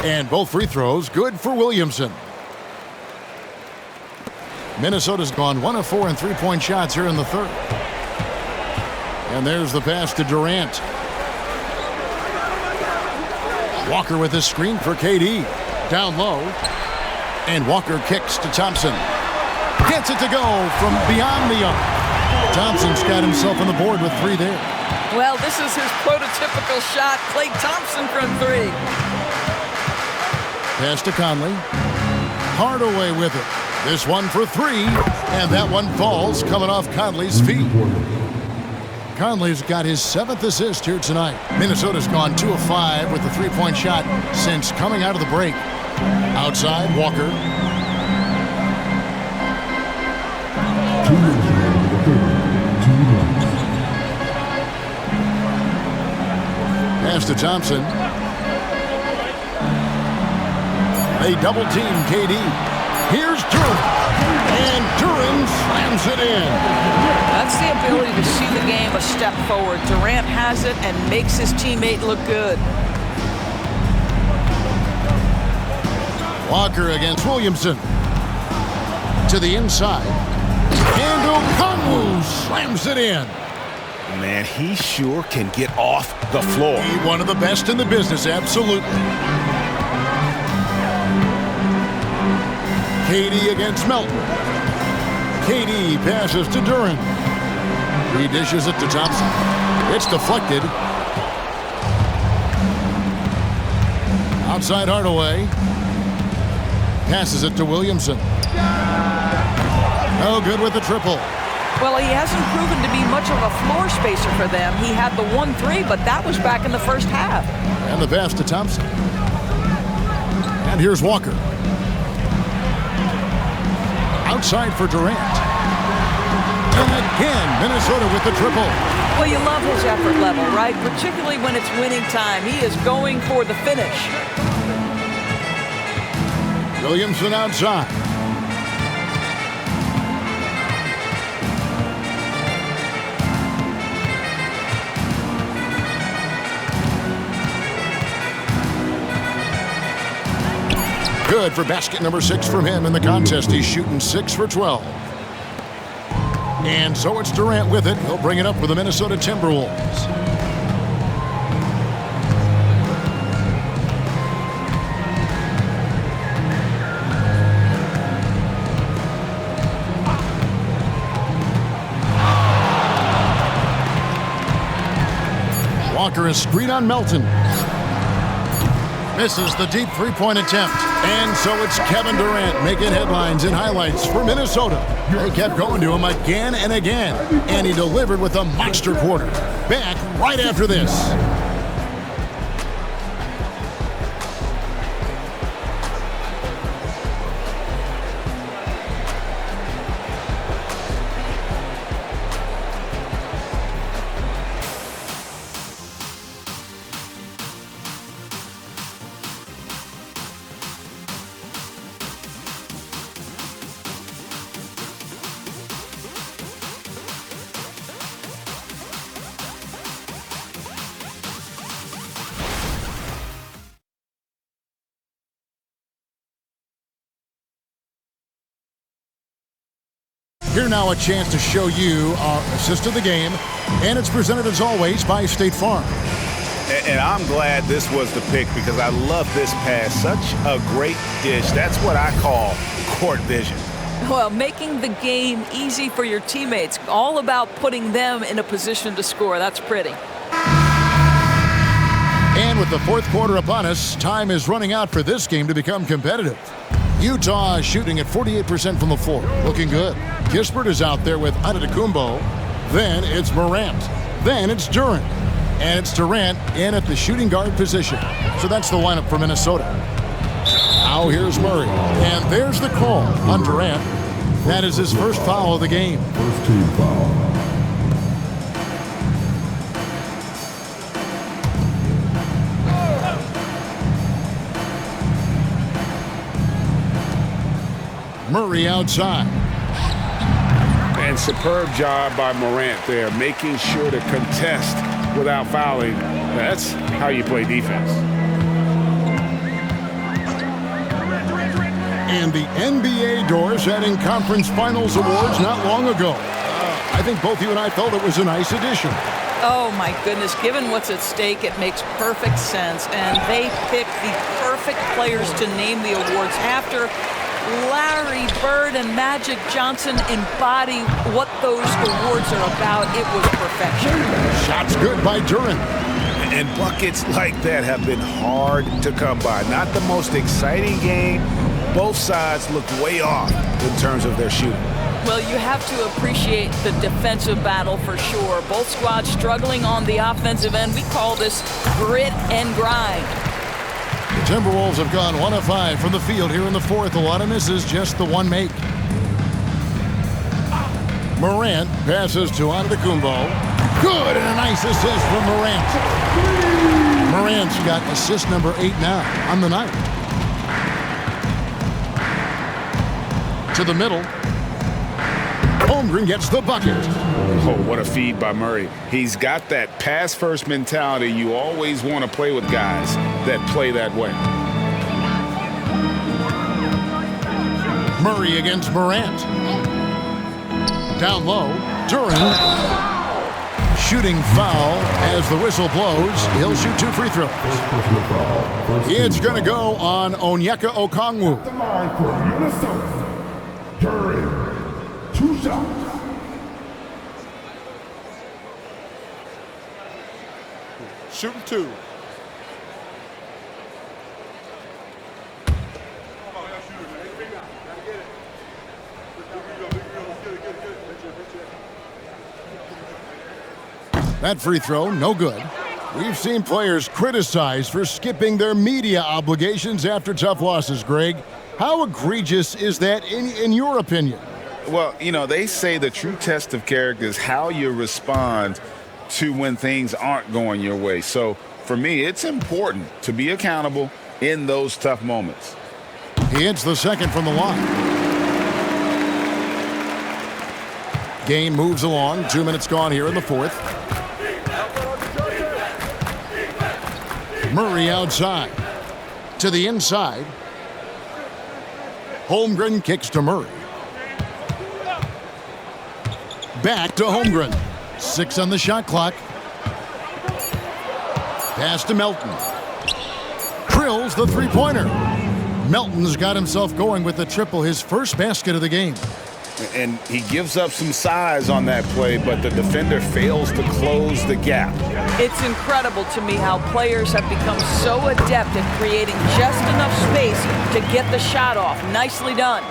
And both free throws good for Williamson. Minnesota's gone 1 of 4 in three-point shots here in the third. And there's the pass to Durant. Walker with his screen for KD. Down low. And Walker kicks to Thompson. Gets it to go from beyond the arc. Thompson's got himself on the board with 3 there. Well, this is his prototypical shot. Klay Thompson from 3. Pass to Conley. Hardaway with it. This one for 3, and that one falls coming off Conley's feet. Conley's got his 7th assist here tonight. Minnesota's gone 2 of 5 with the three-point shot since coming out of the break. Outside, Walker. Pass to Thompson. They double-team KD. Here's Duren, and Duren slams it in. That's the ability to see the game a step forward. Durant has it and makes his teammate look good. Walker against Williamson. To the inside. And Okongwu slams it in. Man, he sure can get off the floor. He's one of the best in the business, absolutely. KD against Melton. KD passes to Duren. He dishes it to Thompson. It's deflected. Outside Hardaway. Passes it to Williamson. No good with the triple. Well, he hasn't proven to be much of a floor spacer for them. He had the 1-3, but that was back in the first half. And the pass to Thompson. And here's Walker. Outside for Durant. And again, Minnesota with the triple. Well, you love his effort level, right? Particularly when it's winning time. He is going for the finish. Williamson outside. Good for basket number 6 from him in the contest. He's shooting 6 for 12. And so it's Durant with it. He'll bring it up for the Minnesota Timberwolves. Walker a screen on Melton. Misses the deep three-point attempt. And so it's Kevin Durant making headlines and highlights for Minnesota. They kept going to him again and again, and he delivered with a monster quarter. Back right after this. Here now a chance to show you our assist of the game, and it's presented as always by State Farm. And I'm glad this was the pick because I love this pass. Such a great dish. That's what I call court vision. Well, making the game easy for your teammates. All about putting them in a position to score. That's pretty. And with the fourth quarter upon us, time is running out for this game to become competitive. Utah is shooting at 48% from the floor. Looking good. Kispert is out there with Antetokounmpo. Then it's Morant. Then it's Durant. And it's Durant in at the shooting guard position. So that's the lineup for Minnesota. Now here's Murray. And there's the call on Durant. That is his first foul of the game. First team foul. Murray outside. And superb job by Morant there, making sure to contest without fouling. That's how you play defense. And the NBA doors adding conference finals awards not long ago. I think both you and I felt it was a nice addition. Oh, my goodness. Given what's at stake, it makes perfect sense. And they picked the perfect players to name the awards after. Larry Bird and Magic Johnson embody what those awards are about. It was perfection. Shots good by Durant. And buckets like that have been hard to come by. Not the most exciting game. Both sides looked way off in terms of their shooting. Well, you have to appreciate the defensive battle for sure. Both squads struggling on the offensive end. We call this grit and grind. The Timberwolves have gone 1 of 5 from the field here in the fourth. A lot of misses, just the one make. Morant passes to Antetokounmpo. Good, and a nice assist from Morant. Morant's got assist number 8 now on the night. To the middle. Holmgren gets the bucket. Oh, what a feed by Murray. He's got that pass-first mentality. You always want to play with guys that play that way. Murray against Morant. Down low, Durant. Shooting foul as the whistle blows. He'll shoot 2 free throws. It's going to go on Onyeka Okongwu. The line for Minnesota. Durant. 2 shots. Shooting 2. That free throw, no good. We've seen players criticized for skipping their media obligations after tough losses, Greg. How egregious is that in your opinion? Well, you know, they say the true test of character is how you respond to when things aren't going your way. So, for me, it's important to be accountable in those tough moments. He hits the second from the line. Game moves along. 2 minutes gone here in the fourth. Murray outside. To the inside. Holmgren kicks to Murray. Back to Holmgren. 6 on the shot clock. Pass to Melton. Drills the three-pointer. Melton's got himself going with the triple, his first basket of the game. And he gives up some size on that play, but the defender fails to close the gap. It's incredible to me how players have become so adept at creating just enough space to get the shot off. Nicely done.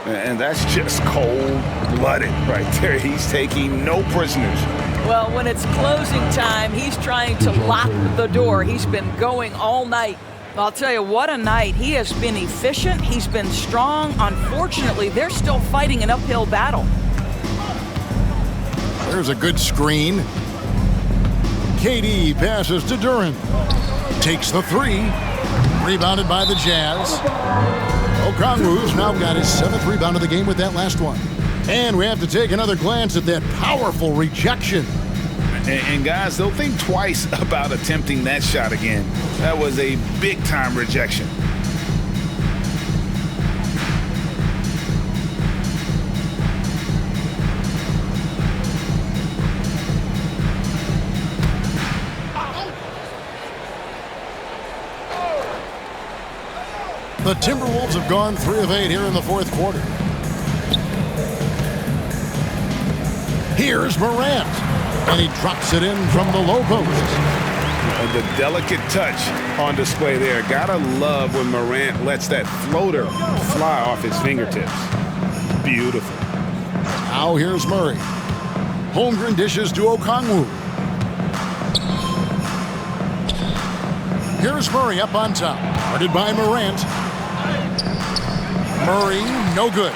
And that's just cold-blooded right there. He's taking no prisoners. Well, when it's closing time, he's trying to lock the door. He's been going all night. I'll tell you, what a night. He has been efficient. He's been strong. Unfortunately, they're still fighting an uphill battle. There's a good screen. KD passes to Duran. Takes the three. Rebounded by the Jazz. Okongwu's now got his 7th rebound of the game with that last one. And we have to take another glance at that powerful rejection. And guys, they'll think twice about attempting that shot again. That was a big-time rejection. The Timberwolves have gone 3 of 8 here in the 4th quarter. Here's Morant. And he drops it in from the low post. The delicate touch on display there. Gotta love when Morant lets that floater fly off his fingertips. Beautiful. Now here's Murray. Holmgren dishes to Okongwu. Here's Murray up on top. Guarded by Morant. Murray, no good.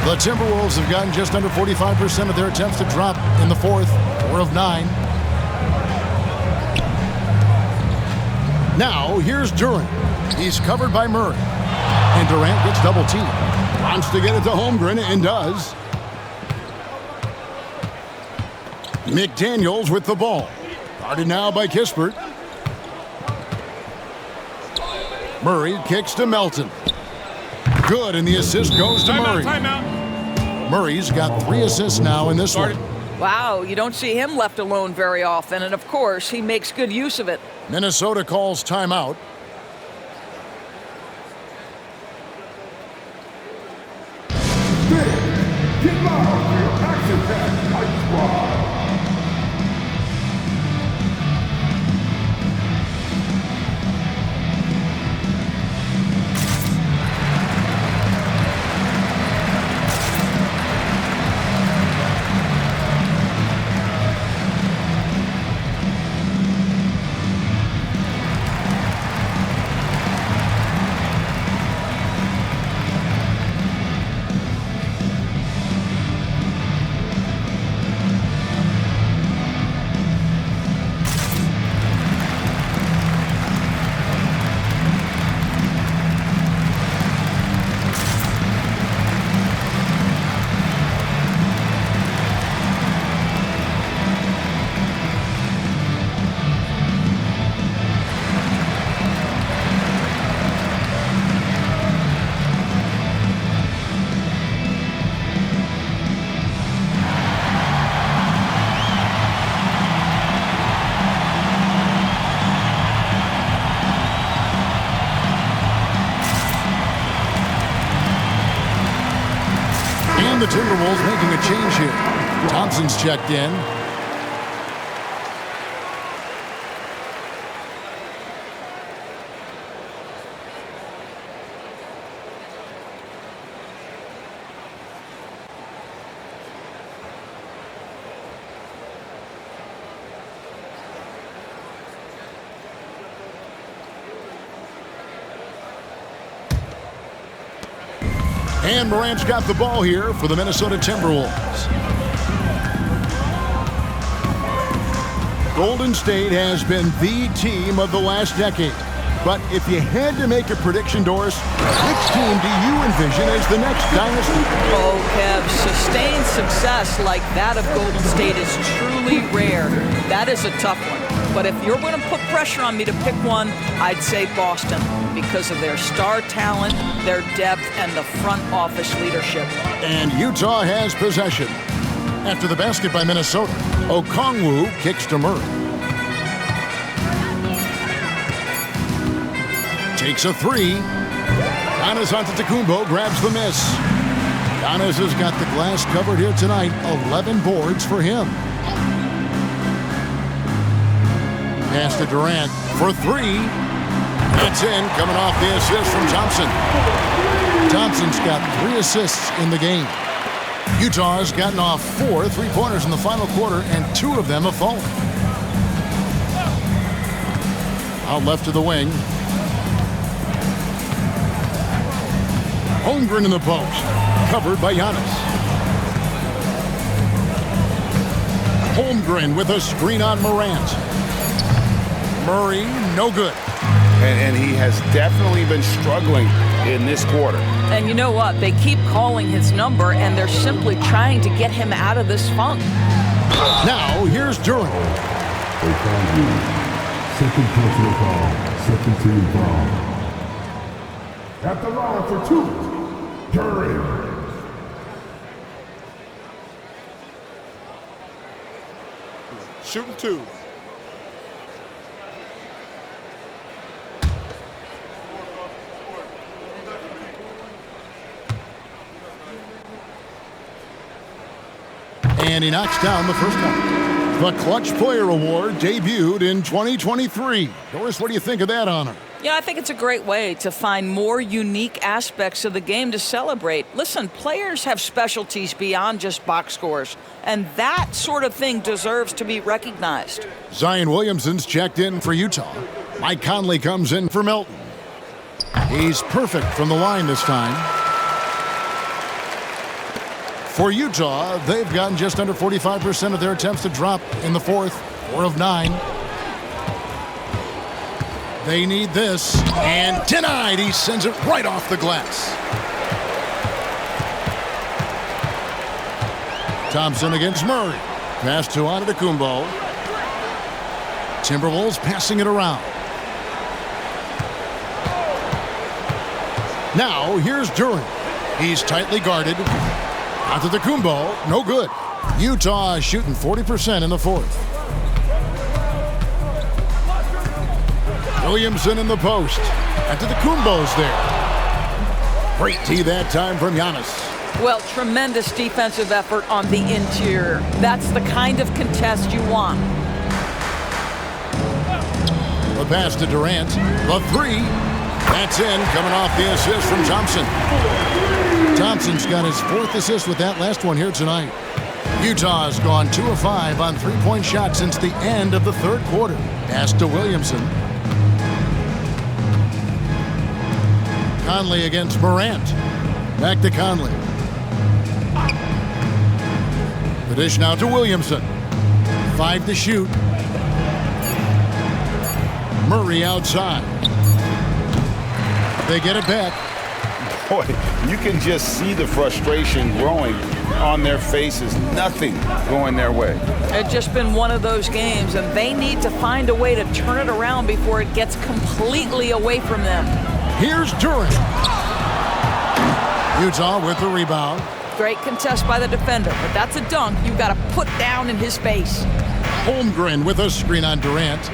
The Timberwolves have gotten just under 45% of their attempts to drop in the 4th, 4 of 9. Now, here's Duran. He's covered by Murray. And Durant gets double-teamed. Wants to get it to Holmgren, and does. McDaniels with the ball. Guarded now by Kispert. Murray kicks to Melton. Good, and the assist goes to Murray. Murray's got 3 assists now in this one. Wow, you don't see him left alone very often, and of course, he makes good use of it. Minnesota calls timeout. Get loud for your action-packed Ice Squad. The Timberwolves making a change here. Thompson's checked in. And Morant's got the ball here for the Minnesota Timberwolves. Golden State has been the team of the last decade. But if you had to make a prediction, Doris, which team do you envision as the next dynasty? Oh, Kev, sustained success like that of Golden State is truly rare. That is a tough one. But if you're going to put pressure on me to pick one, I'd say Boston because of their star talent, their depth, and the front office leadership. And Utah has possession. After the basket by Minnesota, Okongwu kicks to Murray. Takes a three. Giannis Antetokounmpo grabs the miss. Giannis has got the glass covered here tonight. 11 boards for him. Pass to Durant for three. That's in, coming off the assist from Thompson. Thompson's got 3 assists in the game. Utah has gotten off 4 3-pointers in the final quarter, and 2 of them have fallen. Out left to the wing. Holmgren in the post. Covered by Giannis. Holmgren with a screen on Morant. Murray, no good. And he has definitely been struggling in this quarter. And you know what? They keep calling his number, and they're simply trying to get him out of this funk. Now, here's Durant. Second personal foul, second team foul. At the line for 2, Durant. Shooting 2. And he knocks down the first one. The Clutch Player Award debuted in 2023. Doris, what do you think of that honor? Yeah, I think it's a great way to find more unique aspects of the game to celebrate. Listen, players have specialties beyond just box scores, and that sort of thing deserves to be recognized. Zion Williamson's checked in for Utah. Mike Conley comes in for Milton. He's perfect from the line this time. For Utah, they've gotten just under 45% of their attempts to drop in the fourth, 4 of 9. They need this, and denied. He sends it right off the glass. Thompson against Murray. Pass to Antetokounmpo. Timberwolves passing it around. Now, here's Durant. He's tightly guarded. Antetokounmpo, no good. Utah is shooting 40% in the fourth. Williamson in the post. Antetokounmpo's there. Great D that time from Giannis. Well, tremendous defensive effort on the interior. That's the kind of contest you want. The pass to Durant. The 3. That's in, coming off the assist from Thompson. Thompson's got his 4th assist with that last one here tonight. Utah has gone 2 of 5 on 3-point shots since the end of the third quarter. Pass to Williamson. Conley against Morant. Back to Conley. The dish now to Williamson. 5 to shoot. Murray outside. They get it back. Boy, you can just see the frustration growing on their faces. Nothing going their way. It's just been one of those games, and they need to find a way to turn it around before it gets completely away from them. Here's Durant. Utah with the rebound. Great contest by the defender, but that's a dunk you've got to put down in his face. Holmgren with a screen on Durant.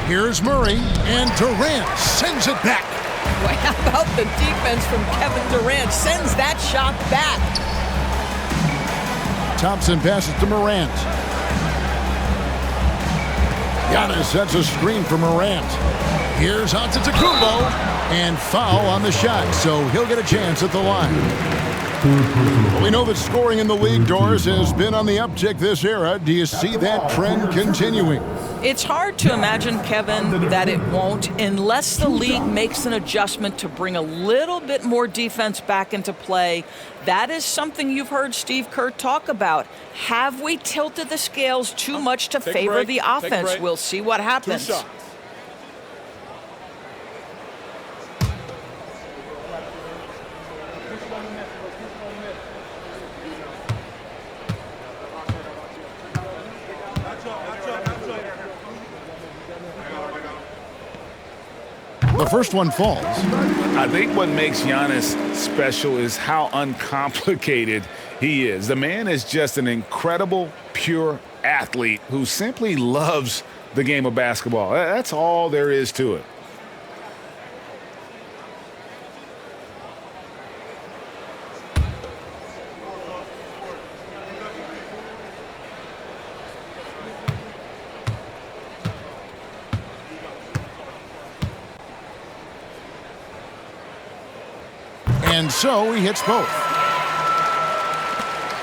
Here's Murray, and Durant sends it back. Well, how about the defense from Kevin Durant? Sends that shot back. Thompson passes to Morant. Giannis sets a screen for Morant. Here's Antetokounmpo, and foul on the shot, so he'll get a chance at the line. Well, we know that scoring in the league, Doris, has been on the uptick this era. Do you see that trend continuing? It's hard to imagine, Kevin, that it won't unless the league makes an adjustment to bring a little bit more defense back into play. That is something you've heard Steve Kerr talk about. Have we tilted the scales too much to favor the offense? We'll see what happens. 2 shots. The first one falls. I think what makes Giannis special is how uncomplicated he is. The man is just an incredible, pure athlete who simply loves the game of basketball. That's all there is to it. And so he hits both.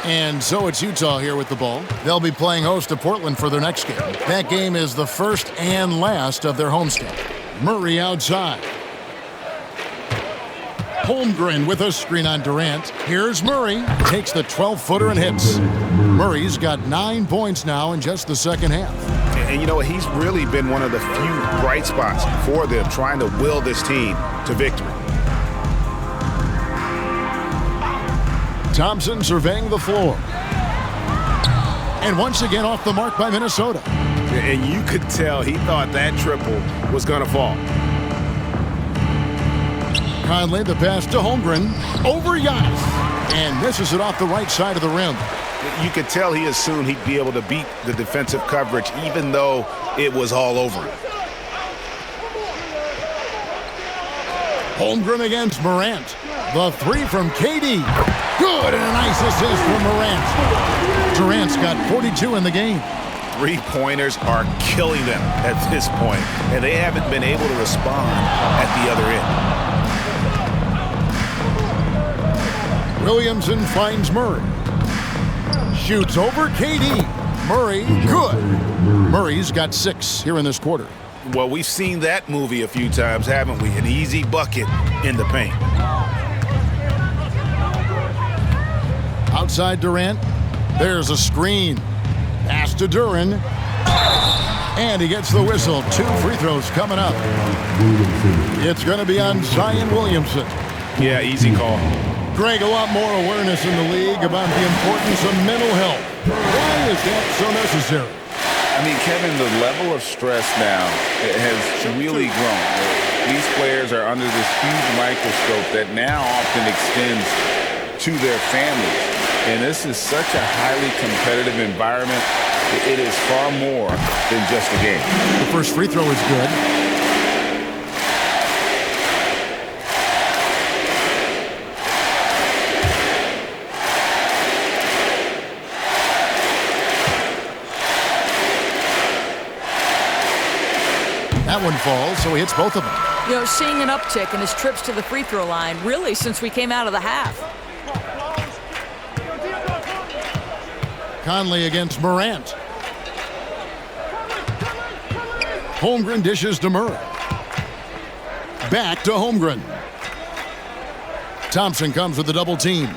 And so it's Utah here with the ball. They'll be playing host to Portland for their next game. That game is the first and last of their homestand. Murray outside. Holmgren with a screen on Durant. Here's Murray. Takes the 12-footer and hits. Murray's got 9 points now in just the second half. And you know what? He's really been one of the few bright spots for them, trying to will this team to victory. Thompson surveying the floor. And once again off the mark by Minnesota. And you could tell he thought that triple was going to fall. Conley, the pass to Holmgren. Over Giannis. And misses it off the right side of the rim. You could tell he assumed he'd be able to beat the defensive coverage even though it was all over him. Holmgren against Morant. The three from KD. Good, and a nice assist from Morant. Durant's got 42 in the game. Three-pointers are killing them at this point, and they haven't been able to respond at the other end. Williamson finds Murray. Shoots over KD. Murray, good. Murray's got 6 here in this quarter. Well, we've seen that movie a few times, haven't we? An easy bucket in the paint. Outside Durant. There's a screen. Pass to Duran. And he gets the whistle. 2 free throws coming up. It's going to be on Zion Williamson. Yeah, easy call. Greg, a lot more awareness in the league about the importance of mental health. Why is that so necessary? I mean, Kevin, the level of stress now has really grown. These players are under this huge microscope that now often extends to their families. And this is such a highly competitive environment. It is far more than just a game. The first free throw is good. That one falls, so he hits both of them. You know, seeing an uptick in his trips to the free throw line really since we came out of the half. Conley against Morant. Holmgren dishes to Murray. Back to Holmgren. Thompson comes with the double team.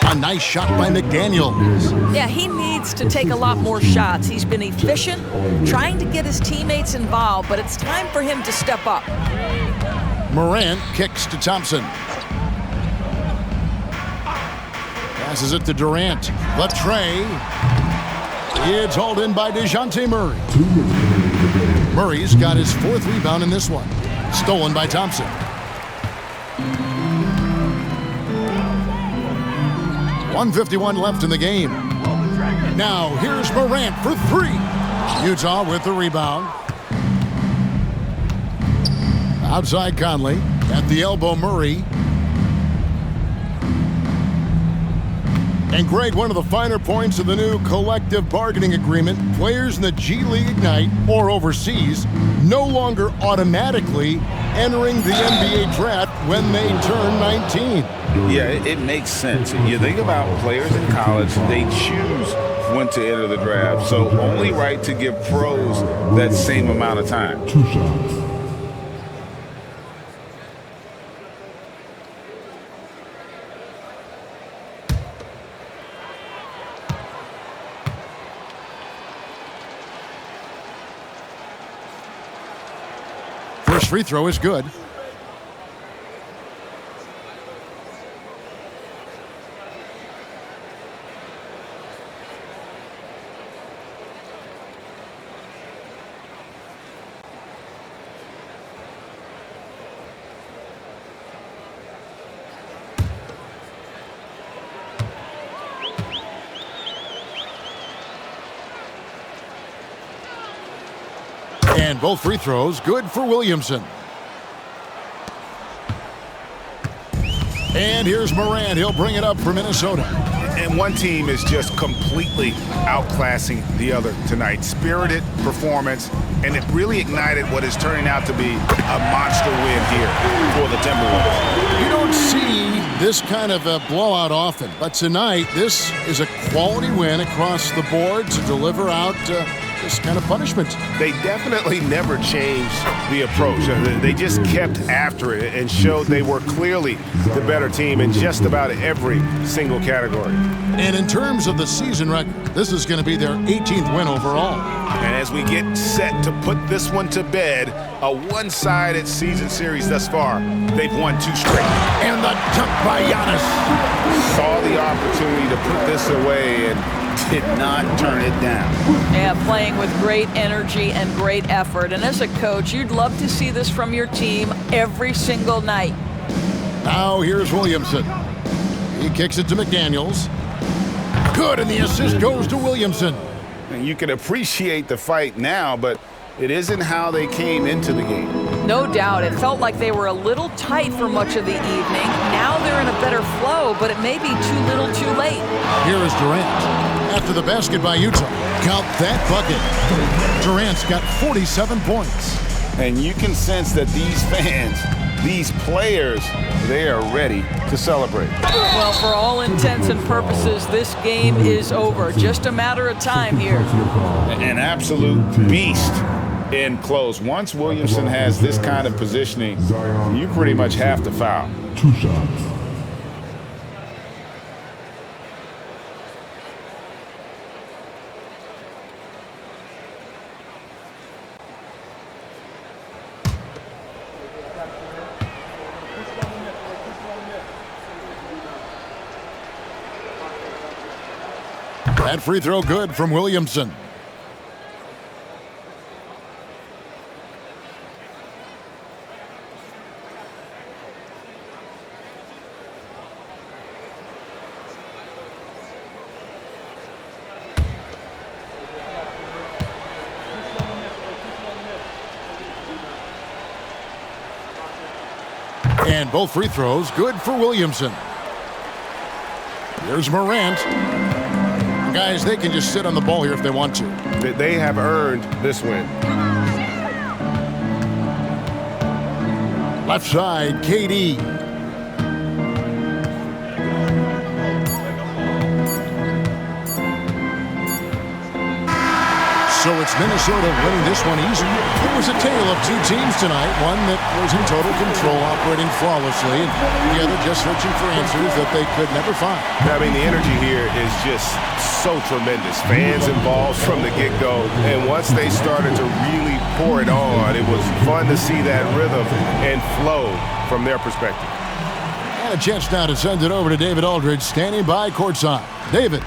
A nice shot by McDaniels. Yeah, he needs to take a lot more shots. He's been efficient, trying to get his teammates involved, but it's time for him to step up. Morant kicks to Thompson. Passes it to Durant. The tray. It's hauled in by DeJounte Murray. Murray's got his 4th rebound in this one. Stolen by Thompson. .151 left in the game. Now here's Morant for 3. Utah with the rebound. Outside Conley. At the elbow, Murray. And Greg, one of the finer points of the new collective bargaining agreement, players in the G League Ignite or overseas no longer automatically entering the NBA draft when they turn 19. Yeah, it makes sense. You think about players in college, they choose when to enter the draft, so only right to give pros that same amount of time. 2 shots. First free throw is good. And both free throws good for Williamson. And here's Morant. He'll bring it up for Minnesota. And one team is just completely outclassing the other tonight. Spirited performance, and it really ignited what is turning out to be a monster win here for the Timberwolves. You don't don't see this kind of a blowout often, but tonight this is a quality win across the board to deliver out this kind of punishment. They definitely never changed the approach. They just kept after it and showed they were clearly the better team in just about every single category. And in terms of the season record, this is going to be their 18th win overall. And as we get set to put this one to bed, a one-sided season series thus far, they've won 2 straight. And the dunk by Giannis. Saw the opportunity to put this away and did not turn it down. Yeah, playing with great energy and great effort. And as a coach, you'd love to see this from your team every single night. Now here's Williamson. He kicks it to McDaniels. Good, and the assist goes to Williamson. And you can appreciate the fight now, but it isn't how they came into the game. No doubt. It felt like they were a little tight for much of the evening. Now they're in a better flow, but it may be too little too late. Here is Durant. After the basket by Utah. Count that bucket. Durant's got 47 points. And you can sense that these fans, these players, they are ready to celebrate. Well, for all intents and purposes, this game is over. Just a matter of time here. An absolute beast in close. Once Williamson has this kind of positioning, you pretty much have to foul. 2 shots. That free throw good from Williamson. And both free throws good for Williamson. Here's Morant. Guys, they can just sit on the ball here if they want to. They have earned this win. Left side, KD. So it's Minnesota winning this one easy. It was a tale of 2 teams tonight. One that was in total control, operating flawlessly, and the other just searching for answers that they could never find. I mean, the energy here is just so tremendous. Fans involved from the get-go, and once they started to really pour it on, it was fun to see that rhythm and flow from their perspective. And a chance now to send it over to David Aldridge, standing by courtside. David.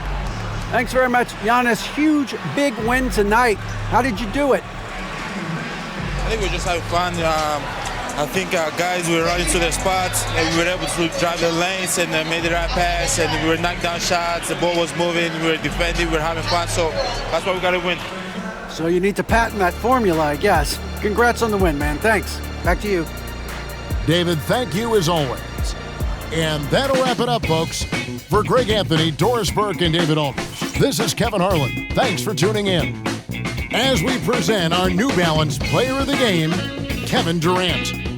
Thanks very much, Giannis. Huge, big win tonight. How did you do it? I think we just having fun. I think guys were running to their spots, and we were able to drive the lanes and made the right pass, and we were knocking down shots. The ball was moving. We were defending. We were having fun. So that's why we got to win. So you need to patent that formula, I guess. Congrats on the win, man. Thanks. Back to you. David, thank you as always. And that'll wrap it up, folks. For Greg Anthony, Doris Burke, and David Aldridge, this is Kevin Harlan. Thanks for tuning in. As we present our New Balance Player of the Game, Kevin Durant.